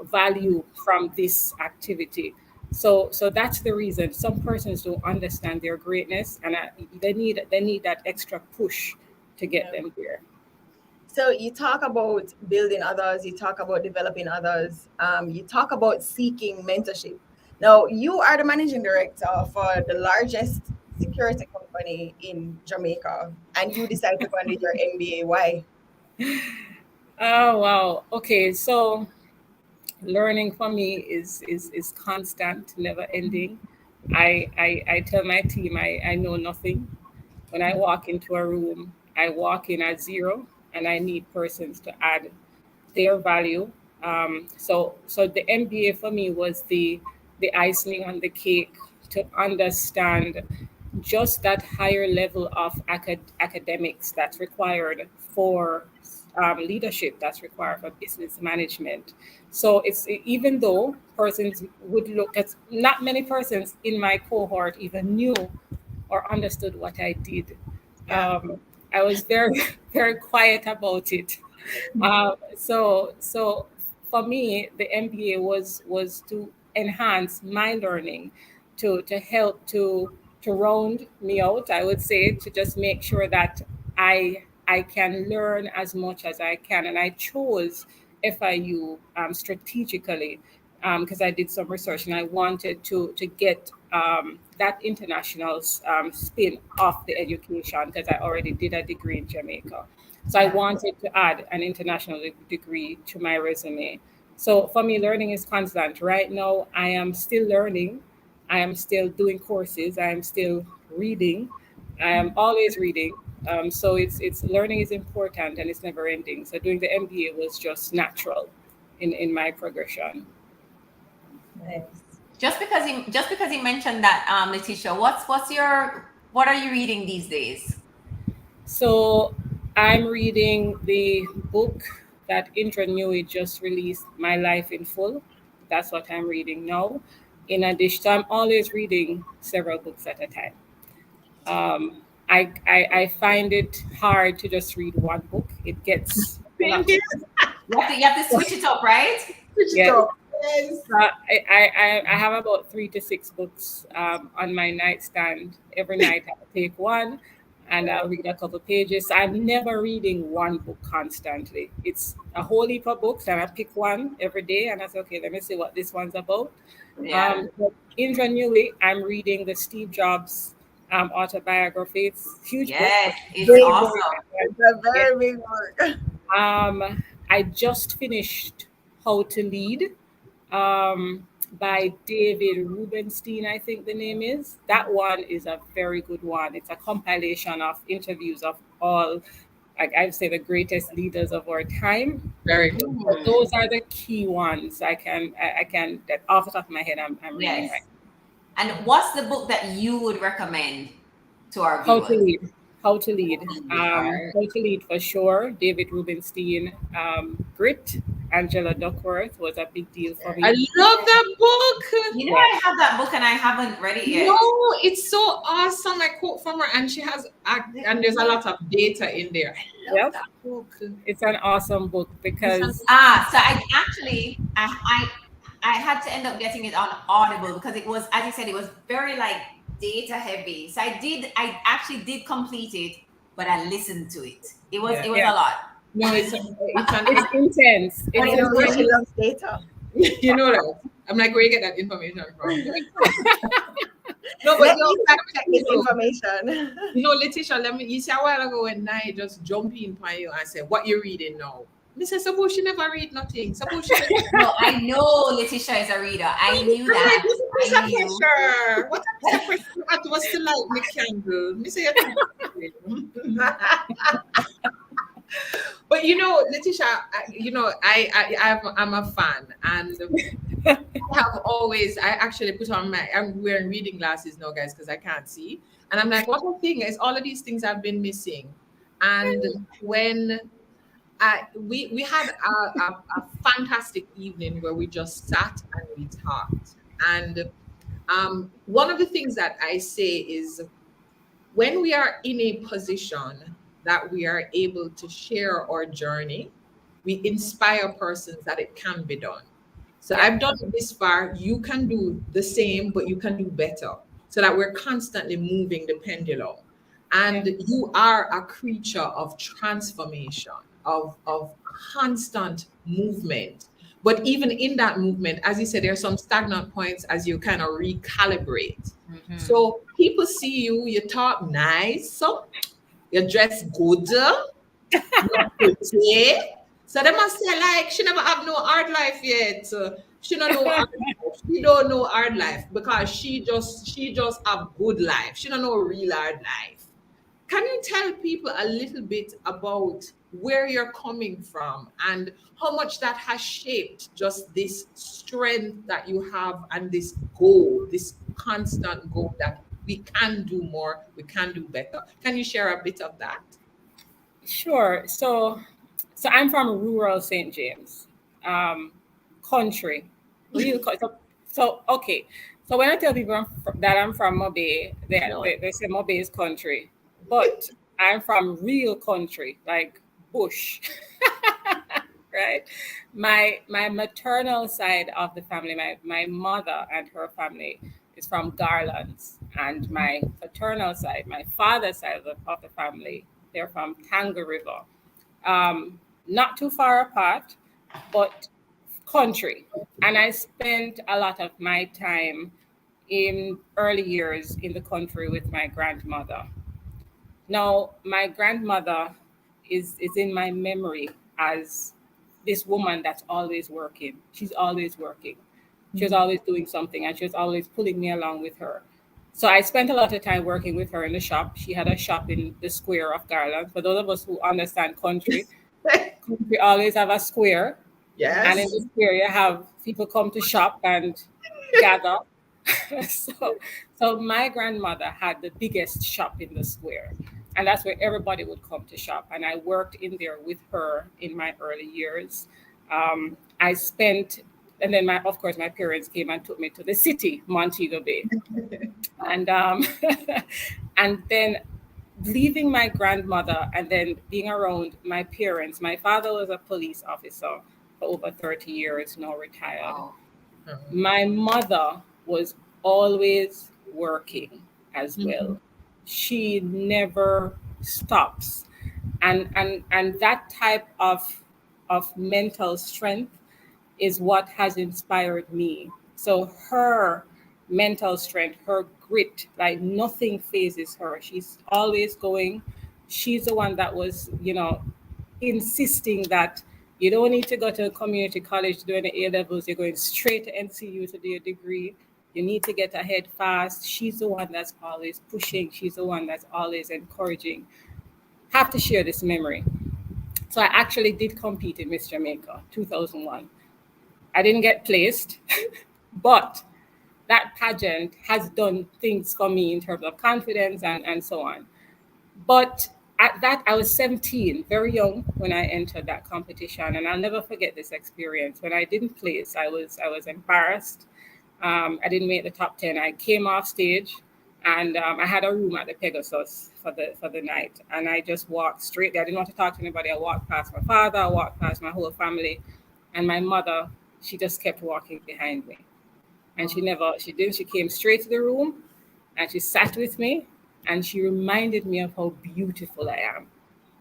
value from this activity? So that's the reason some persons don't understand their greatness, and they need that extra push to get them there. So you talk about building others, you talk about developing others, you talk about seeking mentorship. Now, you are the managing director for the largest security company in Jamaica, and you decide to go and do your MBA. Why? Oh wow. Okay, so learning for me is constant, never ending. I tell my team I know nothing. When I walk into a room, I walk in at zero, and I need persons to add their value. So the MBA for me was the icing on the cake to understand just that higher level of academics that's required for leadership, that's required for business management. So it's, even though persons would look at, not many persons in my cohort even knew or understood what I did. Yeah. I was very very quiet about it. So for me, the MBA was to enhance my learning, to help to round me out. I would say, to just make sure that I can learn as much as I can, and I chose FIU strategically because I did some research and I wanted to get that international spin off the education, because I already did a degree in Jamaica. So I wanted to add an international degree to my resume. So for me, learning is constant. Right now, I am still learning. I am still doing courses. I am still reading. I am always reading. So it's learning is important, and it's never ending. So doing the MBA was just natural in my progression. Nice. Just because he mentioned that, Letitia, what are you reading these days? So I'm reading the book that Indra Newey just released, My Life in Full. That's what I'm reading now. In addition, so I'm always reading several books at a time. I find it hard to just read one book. It gets Thank you. You have to switch it up, right? yeah. Yes. I have about 3 to 6 books on my nightstand. Every night I take one. and I'll read a couple pages. I'm never reading one book constantly. It's a whole heap of books, and I pick one every day, and I say, okay, let me see what this one's about. Yeah. But ingenuely, I'm reading the Steve Jobs autobiography. It's a huge book, Yes, but it's very, awesome. very It's a yeah. very big work. I just finished How to Lead by David Rubenstein, I think the name is. That one is a very good one. It's a compilation of interviews of all, like I'd say, the greatest leaders of our time. Very good. So those are the key ones I can that off the top of my head I'm reading Yes. right. And what's the book that you would recommend to our How to viewers? Lead. How to Lead. Alright. How to Lead for sure. David Rubenstein. Grit. Angela Duckworth was a big deal for I me. love that book. You know, Yeah. I have that book and I haven't read it yet. No, it's so awesome. I quote from her, and she has, and there's a lot of data in there. I love Yep. that book. It's an awesome book because So I actually I had to end up getting it on Audible because it was, as you said, it was very like data heavy. So I actually did complete it, but I listened to it. It was Yeah. a lot. No, it's it's intense. And It's you know, she intense. loves data. you know that. I'm like, where you get that information from? No, but Let yo, me fact check this information. you know, Letitia, you see a while ago when I just jump in by you and say, what you reading now? Me say, suppose she never read nothing. Suppose she No, I know Letitia is a reader. I knew that. What I a knew. pressure. What a piece of pressure. That was to light me candle. Me say, but you know, Letitia, I'm a fan, and I have always. I actually put on I'm wearing reading glasses now, guys, because I can't see, and I'm like, what a thing is all of these things I've been missing, and when we had a fantastic evening where we just sat and we talked, and one of the things that I say is when we are in a position that we are able to share our journey, we inspire persons that it can be done. So I've done it this far. You can do the same, but you can do better. So that we're constantly moving the pendulum. And you are a creature of transformation, of constant movement. But even in that movement, as you said, there are some stagnant points as you kind of recalibrate. Mhm. So people see you, you talk nice, so you dress good, you're pretty. So they must say, like, she never have no hard life yet. She don't know hard life. She don't know hard life because she just have good life. She don't know real hard life. Can you tell people a little bit about where you're coming from and how much that has shaped just this strength that you have and this goal, this constant goal that we can do more, we can do better? Can you share a bit of that? Sure. So I'm from rural St. James, country, real. So okay. So when I tell people that I'm from Mobay, they say Mobay is country, but I'm from real country, like bush, right? My maternal side of the family, my mother and her family is from Garlands, and my paternal side, my father's side of the family, they're from Tanga River. Not too far apart, but country. And I spent a lot of my time in early years in the country with my grandmother. Now, my grandmother is in my memory as this woman that's always working. She's always working. She was always doing something, and she was always pulling me along with her. So I spent a lot of time working with her in the shop. She had a shop in the square of Garland. For those of us who understand country, we always have a square, and in Yes. the square you have people come to shop and gather. so so my grandmother had the biggest shop in the square, and that's where everybody would come to shop, and I worked in there with her in my early years. I spent And then of course my parents came and took me to the city, Montego Bay, and and then leaving my grandmother and then being around my parents. My father was a police officer for over 30 years, now retired. Wow. My mother was always working as Mhm. well. she never stops. And that type of mental strength is what has inspired me. So her mental strength, her grit, like nothing phases her. She's always going. She's the one that was, insisting that you don't need to go to a community college to do any A levels. You're going straight to NCU to do your degree. You need to get ahead fast. She's the one that's always pushing. She's the one that's always encouraging. Have to share this memory. So I actually did compete in Miss Jamaica 2001. I didn't get placed, but that pageant has done things for me in terms of confidence and so on. But at that, I was 17, very young when I entered that competition, and I'll never forget this experience. When I didn't place, I was embarrassed. I didn't make the top 10. I came off stage, and I had a room at the Pegasus for the night, and I just walked straight there. I didn't want to talk to anybody. I walked past my father, I walked past my whole family, and my mother. She just kept walking behind me, and she came straight to the room, and she sat with me, and she reminded me of how beautiful I am.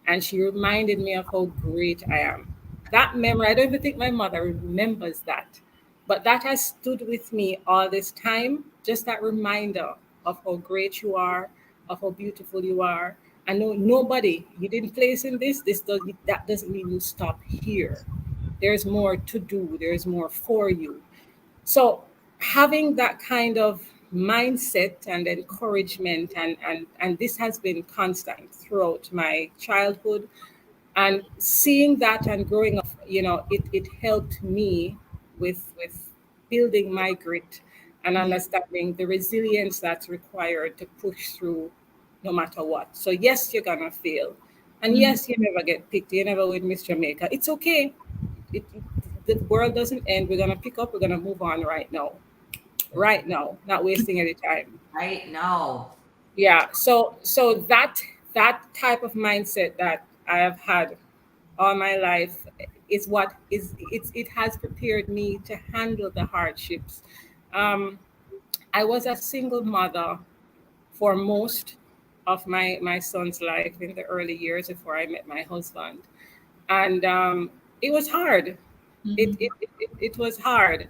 And she reminded me of how great I am. That memory, I don't even think my mother remembers that. But that has stood with me all this time. Just that reminder of how great you are, of how beautiful you are. I know nobody, you didn't place in that doesn't mean you stop here. There's more to do, there's more for you. So having that kind of mindset and encouragement, and this has been constant throughout my childhood, and seeing that and growing up, it helped me with building my grit and understanding the resilience that's required to push through no matter what. So yes, you're gonna fail, and yes, you never get picked, you never win Miss Jamaica. It's okay. The world doesn't end. We're gonna pick up. We're gonna move on right now, not wasting any time. Right? No. Yeah. So that type of mindset that I have had all my life is what it has prepared me to handle the hardships. Um, I was a single mother for most of my son's life in the early years before I met my husband, and it was hard. It was hard.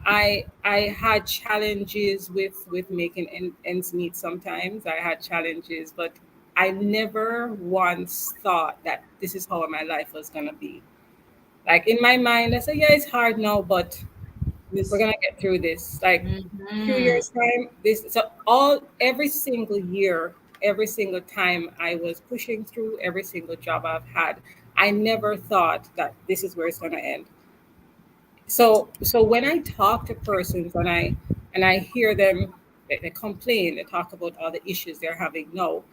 I had challenges with making ends meet. Sometimes I had challenges, but I never once thought that this is how my life was gonna be. Like in my mind, I said, yeah, it's hard now, but we're gonna get through this. Like few Mhm. years time, this so all every single year, every single time I was pushing through every single job I've had, I never thought that this is where it's gonna end. So when I talk to persons and I hear them, they complain, they talk about all the issues they're having. No,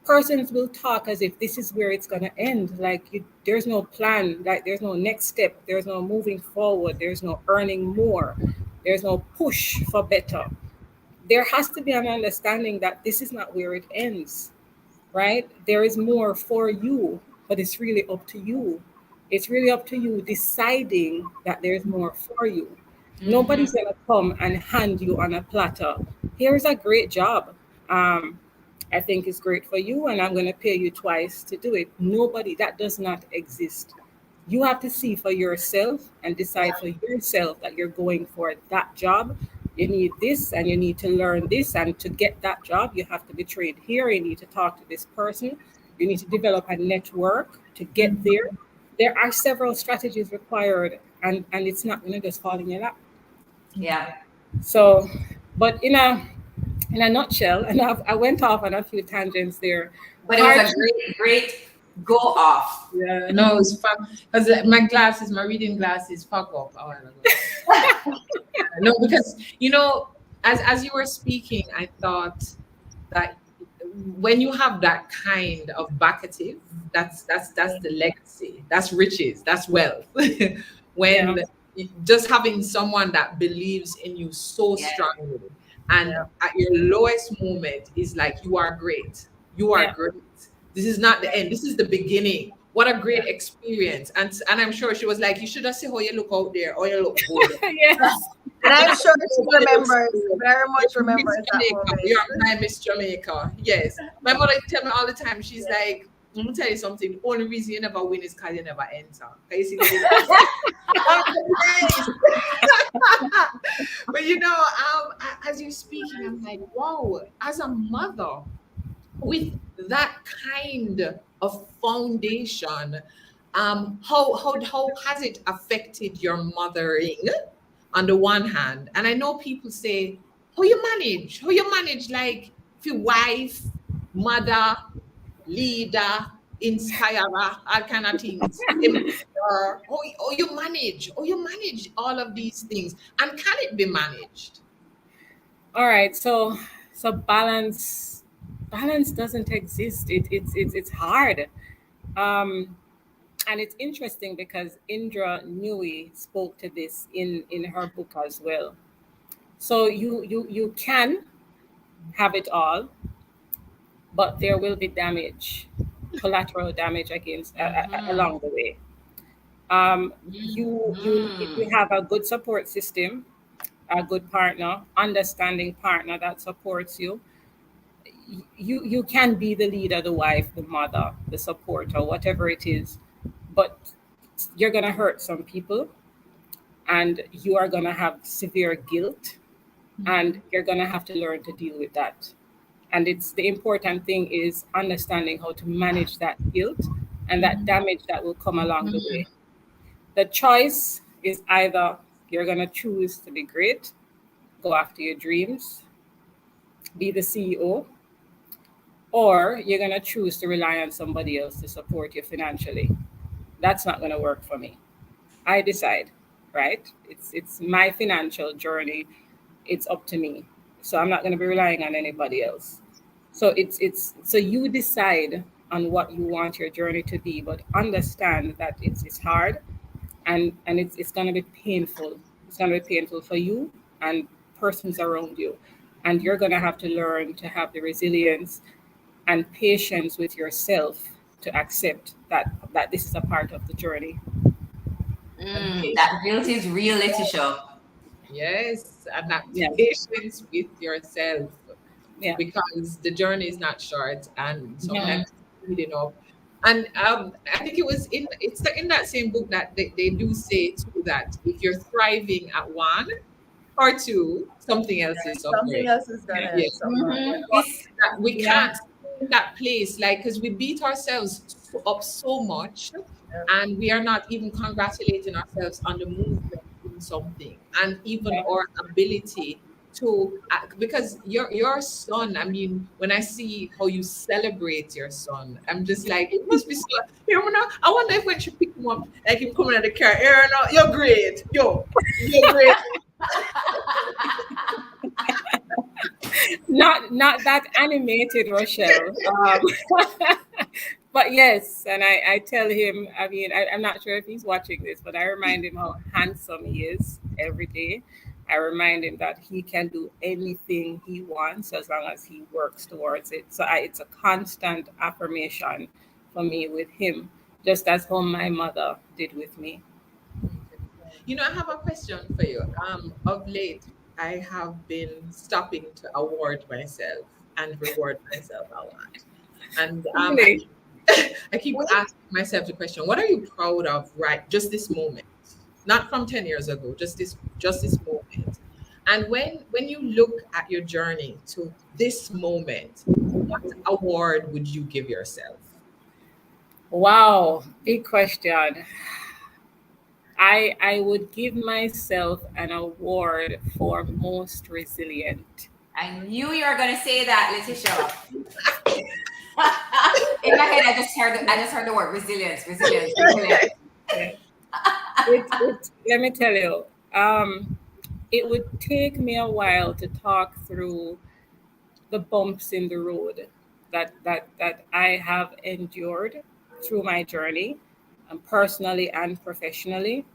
persons will talk as if this is where it's going to end. Like there's no plan, like there's no next step, there's no moving forward, there's no earning more, there's no push for better. There has to be an understanding that this is not where it ends, right? There is more for you, but it's really up to you. It's really up to you deciding that there's more for you. Mhm. Nobody's gonna come and hand you on a platter. Here's a great job. Um, I think it's great for you, and I'm gonna pay you twice to do it. Nobody, that does not exist. You have to see for yourself and decide for yourself that you're going for that job. You need this and you need to learn this. And to get that job, you have to be trained here. You need to talk to this person. You need to develop a network to get there. There are several strategies required, and it's not going to just fall in your lap. Yeah. So, but in a nutshell, and I went off on a few tangents there. But it was a Hardship, great go off. Yeah, no, it's fun because my reading glasses, fuck up a while ago. No, because as you were speaking, I thought that when you have that kind of backative, that's the legacy, that's riches, that's wealth. yeah, When just having someone that believes in you so Yeah. strongly, and yeah, at your lowest moment is like, you are great, you are yeah, great. This is not the end. This is the beginning. What a great experience. And I'm sure she was like, you should have seen how you look out there, or you look good. yes, And I'm sure she remembers, very much remembers Miss that Jamaica. moment. You're my Miss Jamaica. Yes. My mother tell me all the time, she's like, I'm gonna tell you something. The only reason you never win is because you never enter. Can you see the But as you're speaking, I'm like, wow, as a mother, with that kind of foundation, how has it affected your mothering on the one hand? And I know people say, how you manage like if your wife, mother, leader, inspirer, all kind of things. Employer, how you manage all of these things, and can it be managed? All right, so balance doesn't exist. It's hard. Um, and it's interesting because Indra Nui spoke to this in her book as well. So you can have it all, but there will be damage, collateral damage against along the way. You if you have a good support system, a good partner, understanding partner that supports you, you can be the leader, the wife, the mother, the supporter, whatever it is, but you're gonna hurt some people, and you are gonna have severe guilt, and you're gonna have to learn to deal with that. And it's the important thing is understanding how to manage that guilt and that damage that will come along the way. The choice is either you're gonna choose to be great, go after your dreams, be the CEO, or you're going to choose to rely on somebody else to support you financially. That's not going to work for me. I decide, right? It's my financial journey. It's up to me. So I'm not going to be relying on anybody else. So it's so you decide on what you want your journey to be, but understand that it's hard, and it's going to be painful. It's going to be painful for you and persons around you, and you're going to have to learn to have the resilience and patience with yourself to accept that this is a part of the journey. That guilt is real, Letitia. Yes, and that Yeah, patience with yourself, yeah, because the journey is not short, and yeah. sometimes speeding up. And I think it's in that same book that they do say too that if you're thriving at one or two, something else is Something suffering. else is gonna Yeah, suffer. It's that we Yeah. can't stay in that place, like, because we beat ourselves up so much, and we are not even congratulating ourselves on the movement in something, and even Yeah. our ability to because your son, I mean, when I see how you celebrate your son, I'm just like, it must be so, I wonder if when she pick him up, like him coming out of the car, Aaron, you're great, you're great. Not that animated, Rochelle. But yes, and I tell him, I mean, I'm not sure if he's watching this, but I remind him how handsome he is every day. I remind him that he can do anything he wants as long as he works towards it. So it's a constant affirmation for me with him, just as how my mother did with me. I have a question for you. Of late, I have been stopping to award myself and reward myself a lot. And Really? I keep asking myself the question, what are you proud of right just this moment? Not from 10 years ago, just this moment. And when you look at your journey to this moment, what award would you give yourself? Wow, big question. I would give myself an award for most resilient. I knew you were gonna say that, Letitia. In my head, I just heard the word resilience, resilience, resilience. Let me tell you, it would take me a while to talk through the bumps in the road that I have endured through my journey, personally and professionally.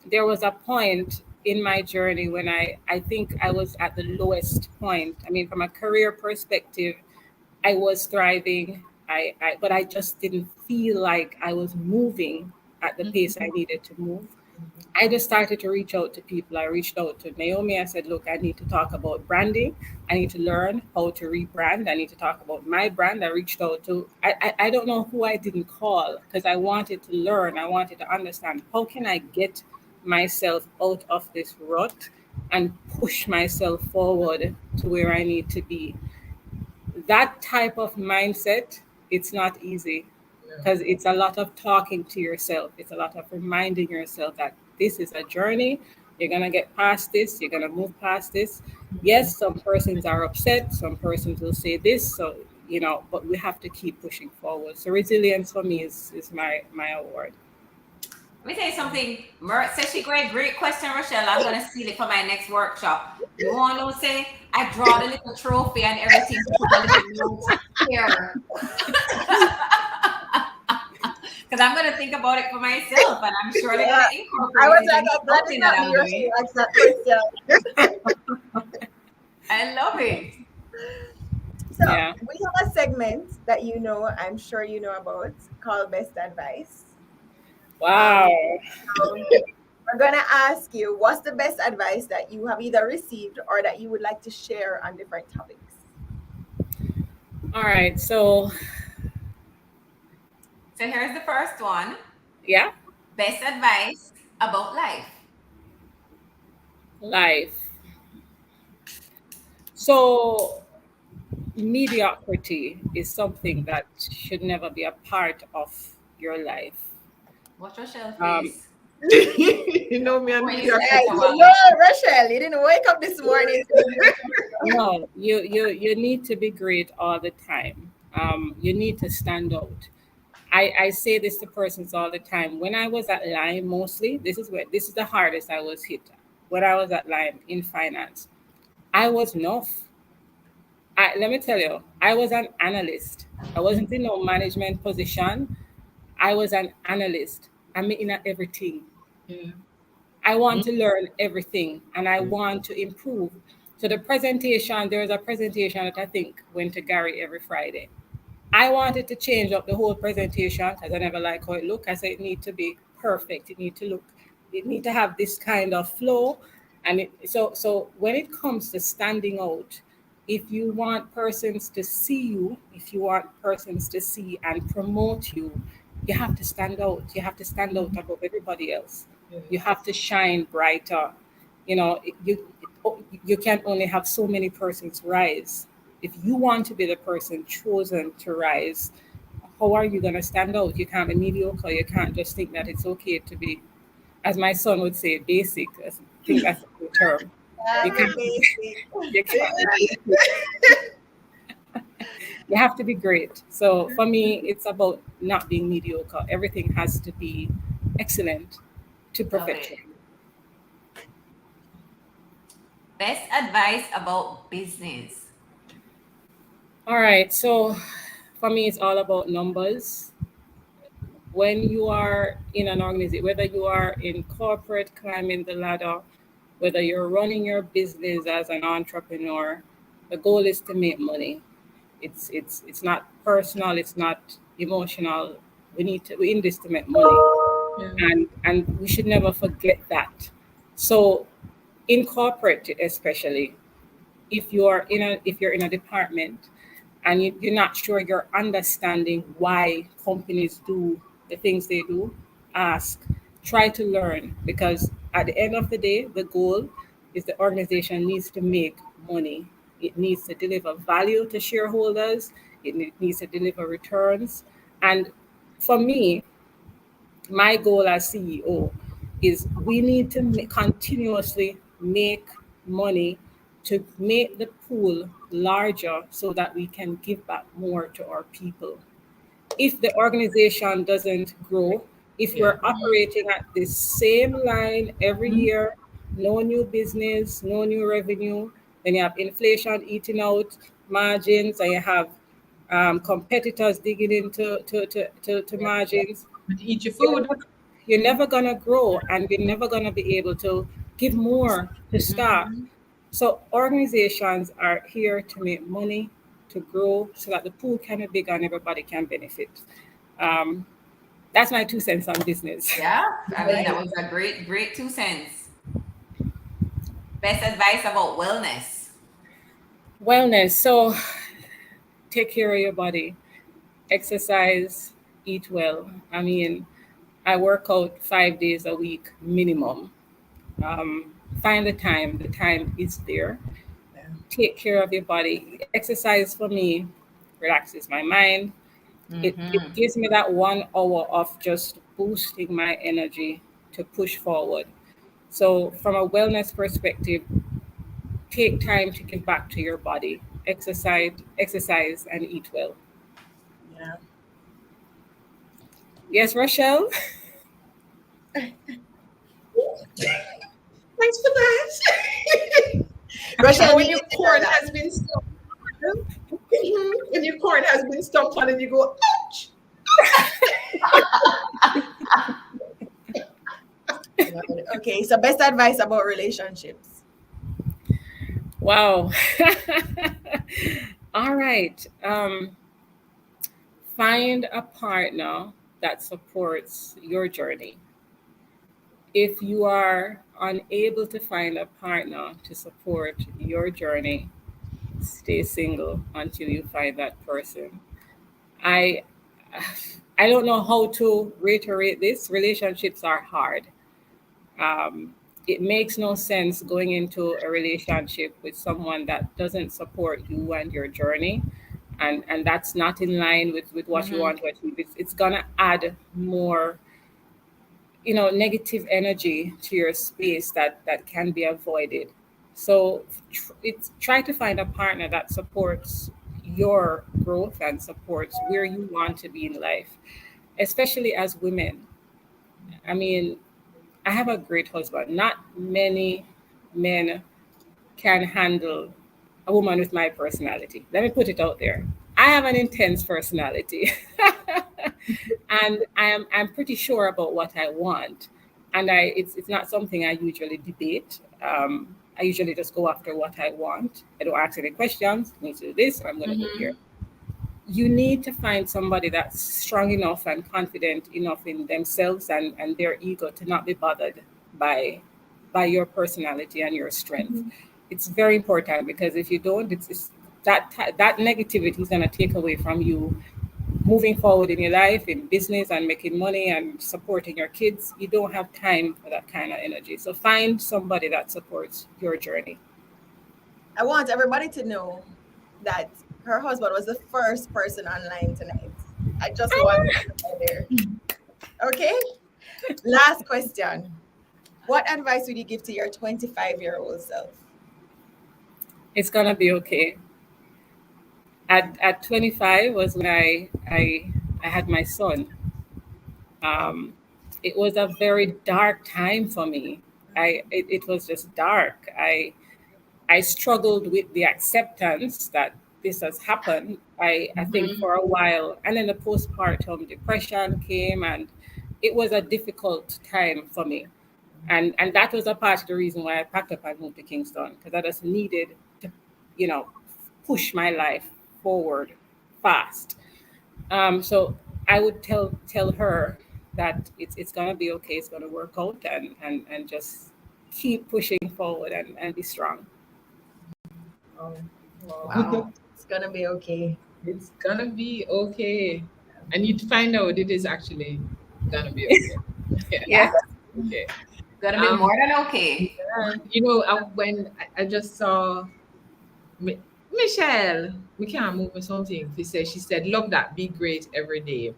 There was a point in my journey when I think I was at the lowest point. I mean, from a career perspective, I was thriving. But I just didn't feel like I was moving at the pace I needed to move. I just started to reach out to people. I reached out to Naomi. I said, look, I need to talk about branding. I need to learn how to rebrand. I need to talk about my brand. I reached out to, I don't know who I didn't call because I wanted to learn. I wanted to understand how can I get myself out of this rut and push myself forward to where I need to be. That type of mindset, it's not easy because it's a lot of talking to yourself. It's a lot of reminding yourself that this is a journey. You're going to get past this. You're going to move past this. Yes, some persons are upset. Some persons will say this. So, but we have to keep pushing forward. So resilience for me is my award. Let me tell you something. Mert says she great question, Rochelle. I'm gonna steal it for my next workshop. You want to say I draw the little trophy and everything to put a little note here. Because I'm gonna think about it for myself, and I'm sure they're gonna incorporate I was it like, in I'm glad it's something not that I'm me or doing. she likes that question. I love it. So Yeah. we have a segment that I'm sure you know about, called Best Advice. Wow. So we're gonna ask you, what's the best advice that you have either received or that you would like to share on different topics? All right. So, So here's the first one. yeah, Best advice about life. life. So, mediocrity is something that should never be a part of your life. Watch Rochelle Um, face. You know me and When you media. say Hey, it a while. Rachel, you didn't wake up this morning. no, you need to be great all the time. You need to stand out. I say this to persons all the time. When I was at Lime, mostly, this is the hardest I was hit. When I was at Lime in finance, I was enough. Let me tell you, I was an analyst. I wasn't in no management position. I was an analyst. I'm in at everything. Yeah. I want to learn everything and I want to improve. So there was a presentation that I think went to Gary every Friday. I wanted to change up the whole presentation because I never like how it looked. I said it need to be perfect. It need to have this kind of flow. And so when it comes to standing out, if you want persons to see you, if you want persons to see and promote you, you have to stand out. You have to stand out above everybody else. You have to shine brighter. You know, you can only have so many persons rise. If you want to be the person chosen to rise, how are you going to stand out? You can't be mediocre. You can't just think that it's okay to be, as my son would say, basic. I think that's the term. You can't, Basic. you can't be basic. You have to be great. So for me, it's about not being mediocre. Everything has to be excellent to Love it. perfection. Best advice about business. All right. So for me, it's all about numbers. When you are in an organization, whether you are in corporate climbing the ladder, whether you're running your business as an entrepreneur, the goal is to make money. It's not personal, it's not emotional. We're in this to make money. And we should never forget that. So in corporate especially, if you're in a department and you're not sure you're understanding why companies do the things they do, ask, try to learn, because at the end of the day, the goal is the organization needs to make money. It needs to deliver value to shareholders. Needs to deliver returns. And for me, my goal as CEO is we need to continuously make money to make the pool larger so that we can give back more to our people. If the organization doesn't grow, if Yeah. we're operating at the same line every year, no new business, no new revenue, then you have inflation eating out margins, and you have competitors digging into to margins. Eat your you're food. never, you're never gonna grow, and you're never gonna be able to give more to start. So organizations are here to make money, to grow, so that the pool can be big and everybody can benefit. Um, That's my 2 cents on business. Yeah, I mean, that was a great 2 cents. Best advice about wellness. Wellness. So take care of your body, exercise, eat well. I mean, I work out 5 days a week minimum. Find the time. The time is there. Yeah. Take care of your body. Exercise for me relaxes my mind. It gives me that 1 hour of just boosting my energy to push forward. So, from a wellness perspective, take time to give back to your body. Exercise, and eat well. Yeah. Yes, Rochelle. Thanks for that. Rochelle, when we your need to hear corn that. has been stumped on, when your corn has been stumped on and you go, ouch. Okay, so best advice about relationships. Wow. All right. Find a partner that supports your journey. If you are unable to find a partner to support your journey, stay single until you find that person. I I don't know how to reiterate this. Relationships are hard. It makes no sense going into a relationship with someone that doesn't support you and your journey, and that's not in line with what you want to achieve. It's gonna add more, negative energy to your space that can be avoided. So it's try to find a partner that supports your growth and supports where you want to be in life, especially as women. I mean, I have a great husband. Not many men can handle a woman with my personality. Let me put it out there. I have an intense personality. And I'm pretty sure about what I want. And it's not something I usually debate. I usually just go after what I want. I don't ask any questions. I need to do this, I'm gonna go here. You need to find somebody that's strong enough and confident enough in themselves and their ego to not be bothered by your personality and your strength. It's very important, because if you don't, it's that negativity is going to take away from you moving forward in your life, in business, and making money and supporting your kids. You don't have time for that kind of energy. So find somebody that supports your journey. I want everybody to know that her husband was the first person online tonight. I just want to put that there. Okay. Last question. What advice would you give to your 25-year-old self? It's gonna be okay. At 25 was when I had my son. Um, it was a very dark time for me. It was just dark. I struggled with the acceptance that this has happened. I think for a while, and then the postpartum depression came, and it was a difficult time for me. And that was a part of the reason why I packed up and moved to Kingston, because I just needed to, you know, push my life forward fast. So I would tell her that it's gonna be okay, it's gonna work out, and just keep pushing forward and be strong. Oh, wow. Wow. It's gonna be okay. It's gonna be okay. And you'd find out it is actually gonna be okay. Yeah. Yeah, Okay. gonna be more than okay. When I just saw Michelle, we can't move or something. She said, love that, be great every day.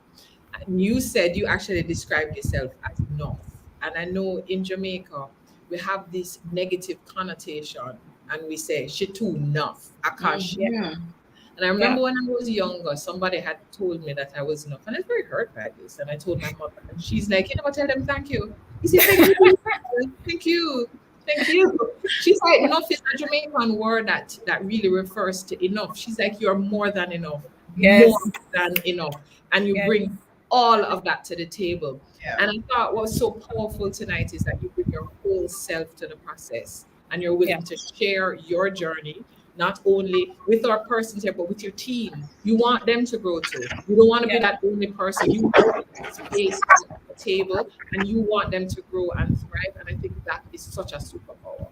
And you said you actually described yourself as enough. And I know in Jamaica, we have this negative connotation and we say, she too enough. I can't share. Mhm. And I remember when I was younger, somebody had told me that I was enough. And I was very hurt by this. And I told my mother, and she's like, you know what, tell them thank you. He said, thank you. Thank you. Thank you. She's like, enough is a Jamaican word that really refers to enough. She's like, you're more than enough. Yes. More than enough. And you Yes. bring all of that to the table. Yeah. And I thought what was so powerful tonight is that you bring your whole self to the process and you're willing to share your journey, not only with our persons here, but with your team. You want them to grow too. You don't want to be Yeah. that only person. You own space at the table, and you want them to grow and thrive. And I think that is such a superpower.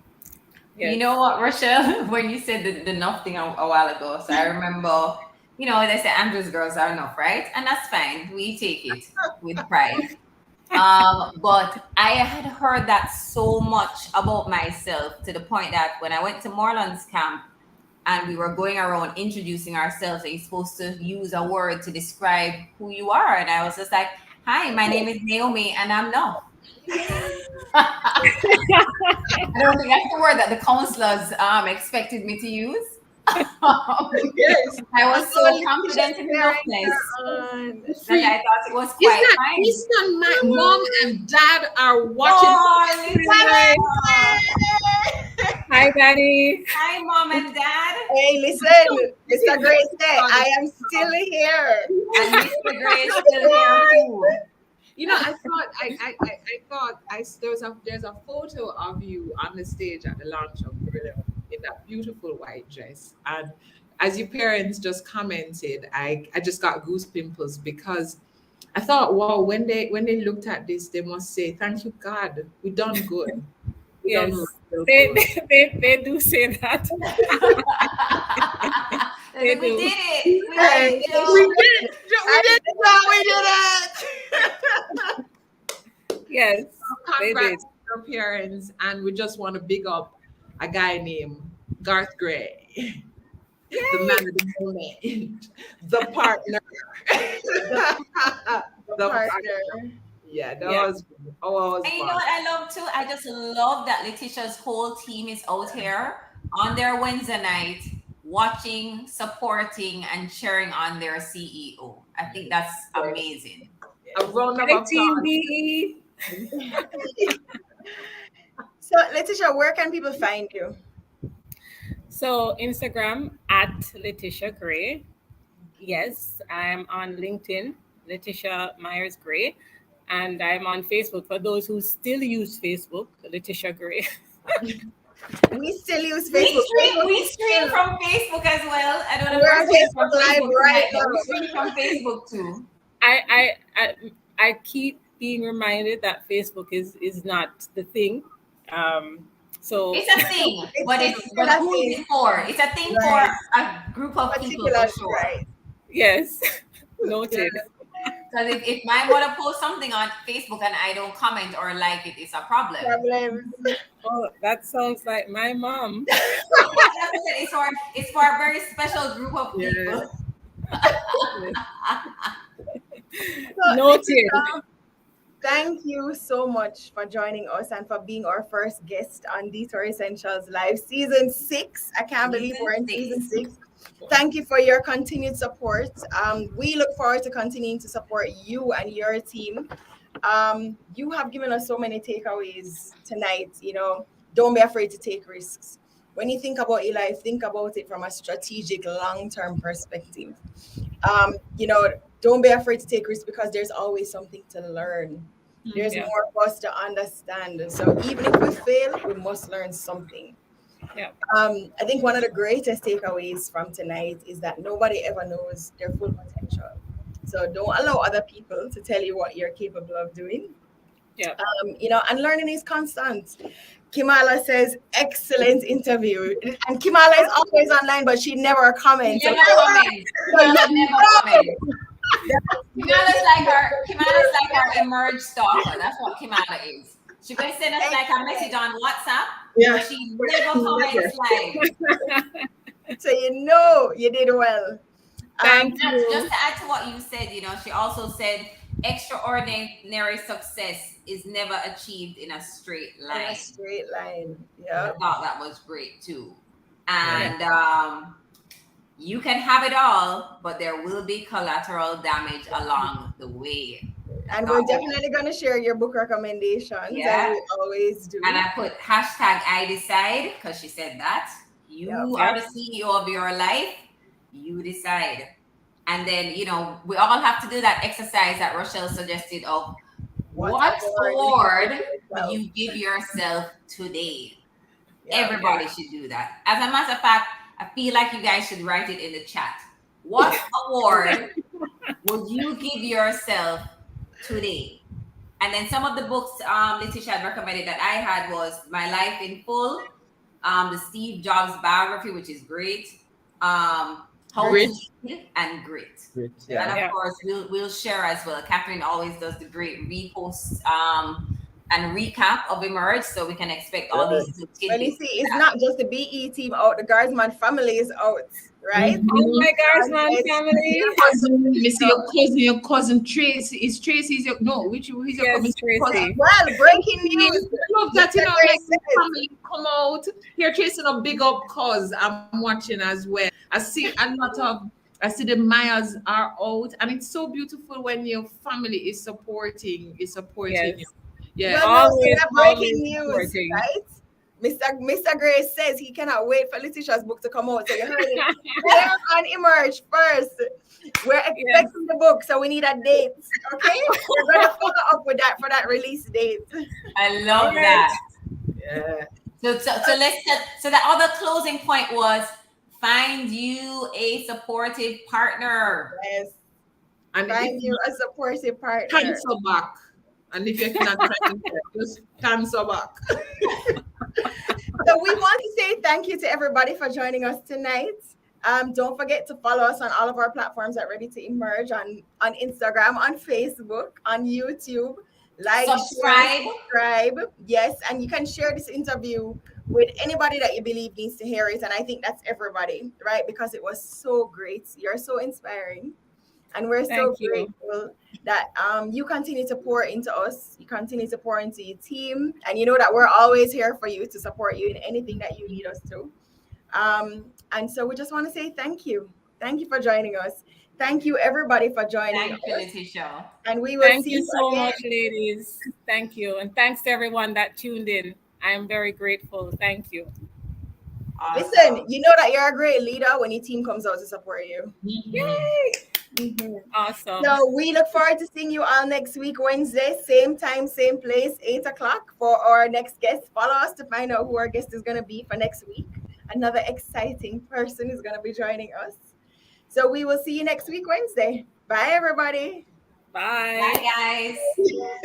You Yes. know what, Rochelle, when you said the enough thing a while ago, so I remember, they say Andrew's girls are enough, right? And that's fine. We take it with pride. But I had heard that so much about myself to the point that when I went to Marlon's camp and we were going around introducing ourselves, and you're supposed to use a word to describe who you are. And I was just like, hi, my name is Naomi and I'm enough. I don't think that's the word that the counselors expected me to use. Yes. I was And so Letitia confident in sharing enoughness her that I thought it was It's quite not fine. this time my mom and dad are watching. Oh, Letitia. Hi, Daddy. Hi, mom and dad. Hey, listen, Mr. Grace said, I am still here. And Mr. Gray is still here too. You know, I thought there's a photo of you on the stage at the launch of Beryllium in that beautiful white dress. And as your parents just commented, I just got goose pimples because I thought, wow, when they looked at this, they must say, thank you, God, we done good. We Yes. done real They, good. they do say that. We do. did it. We Hey, did it, Joe. We did it. Yes, they did. Congrats to your parents, and we just want to big up a guy named Garth Gray, the man of the moment, the partner, The partner. Yeah, that Yeah. was always And you know fun. what I love too? I just love that Letitia's whole team is out here on their Wednesday night watching, supporting, and cheering on their CEO. I think that's amazing. A round of Hi, Team applause. BE. So, Letitia, where can people find you? So Instagram at Letitia Gray. Yes, I'm on LinkedIn, Letitia Myers Gray, and I'm on Facebook for those who still use Facebook, Letitia Gray. We still use We Facebook. stream from Facebook as well. I don't know We're if we're streaming from Facebook Live Facebook right tonight, but we now. stream from Facebook too. I keep being reminded that Facebook is not the thing. So It's a thing, but still a who is thing. it for? It's a thing Right. for a group of people for Particularly, sure. right. yes, noted. Because if my mother posts something on Facebook and I don't comment or like it, it's a problem. Problems. Oh, that sounds like my mom. That's what I said. It's for a very special group of people. So, Noted. Letitia, thank you so much for joining us and for being our first guest on Detour Essentials Live Season 6. I can't believe we're in Season 6. Thank you for your continued support. We look forward to continuing to support you and your team. You have given us so many takeaways tonight. Don't be afraid to take risks. When you think about your life, think about it from a strategic, long-term perspective. Don't be afraid to take risks because there's always something to learn. There's Yeah. more for us to understand. So even if we fail, we must learn something. Yeah. I think one of the greatest takeaways from tonight is that nobody ever knows their full potential. So don't allow other people to tell you what you're capable of doing. Yeah. And learning is constant. Kimala says, excellent interview. And Kimala is always online, but she never comments. Never comment. Kimala never comment. Kimala's like our emerge stalker. That's what Kimala is. She can send us like a message on WhatsApp, but she never comments live. So you did well. Thank you. Just to add to what you said, she also said extraordinary success is never achieved in a straight line. In a straight line. Yeah. I thought that was great too. And you can have it all, but there will be collateral damage along the way. And we're definitely going to share your book recommendations, as we always do. And I put hashtag I decide because she said that. You are the CEO of your life. You decide. And then, we all have to do that exercise that Rochelle suggested of what award would you give yourself today? Everybody should do that. As a matter of fact, I feel like you guys should write it in the chat. What award would you give yourself today? And then some of the books Letitia had recommended that I had was My Life in Full, the Steve Jobs biography, which is great. How Grit. to Lead and Grit. Great. And Yeah. of Yeah. course, we'll share as well. Catherine always does the great reposts and recap of Emerge, so we can expect all these little Well, you tidbits. see, it's not just the BE team out, the Guardsman family is out, right? Oh my gosh, man, It's- family. Your cousin Tracy. Is Tracy your who's your Yes, cousin? Tracy. Well, breaking news. I love that, Mr. like Grace the says. family come out. Here Tracy a big up cause I'm watching as well. I see the Mayas are out, and it's so beautiful when your family is supporting Yes. you. Yeah. Well, no, Always, so breaking always news, supporting. right? Mr. Grace says he cannot wait for Letitia's book to come out. So you heard it there on Emerge first. We're expecting the book, so we need a date. Okay, we're gonna follow up with that for that release date. I love Yes. that. Yeah. So the other closing point was find you a supportive partner. Yes, And find if you a supportive partner. cancel back. And if you cannot just cancel back. So we want to say thank you to everybody for joining us tonight. Don't forget to follow us on all of our platforms at Ready to Emerge on Instagram, on Facebook, on YouTube. Like, Subscribe. share, subscribe. Yes, and you can share this interview with anybody that you believe needs to hear it. And I think that's everybody, right? Because it was so great. You're so inspiring. And we're so Thank you. grateful that you continue to pour into us. You continue to pour into your team. And you know that we're always here for you to support you in anything that you need us to. And so we just want to say thank you. Thank you for joining us. Thank you, everybody, for joining Thank you, us. Letitia. And we will Thank see you so again. much, ladies. Thank you. And thanks to everyone that tuned in. I am very grateful. Thank you. Awesome. Listen, you know that you're a great leader when your team comes out to support you. Yay! Awesome. So we look forward to seeing you all next week, Wednesday, same time, same place, 8 o'clock for our next guest. Follow us to find out who our guest is going to be for next week. Another exciting person is going to be joining us. So we will see you next week, Wednesday. Bye, everybody. Bye. Bye, guys.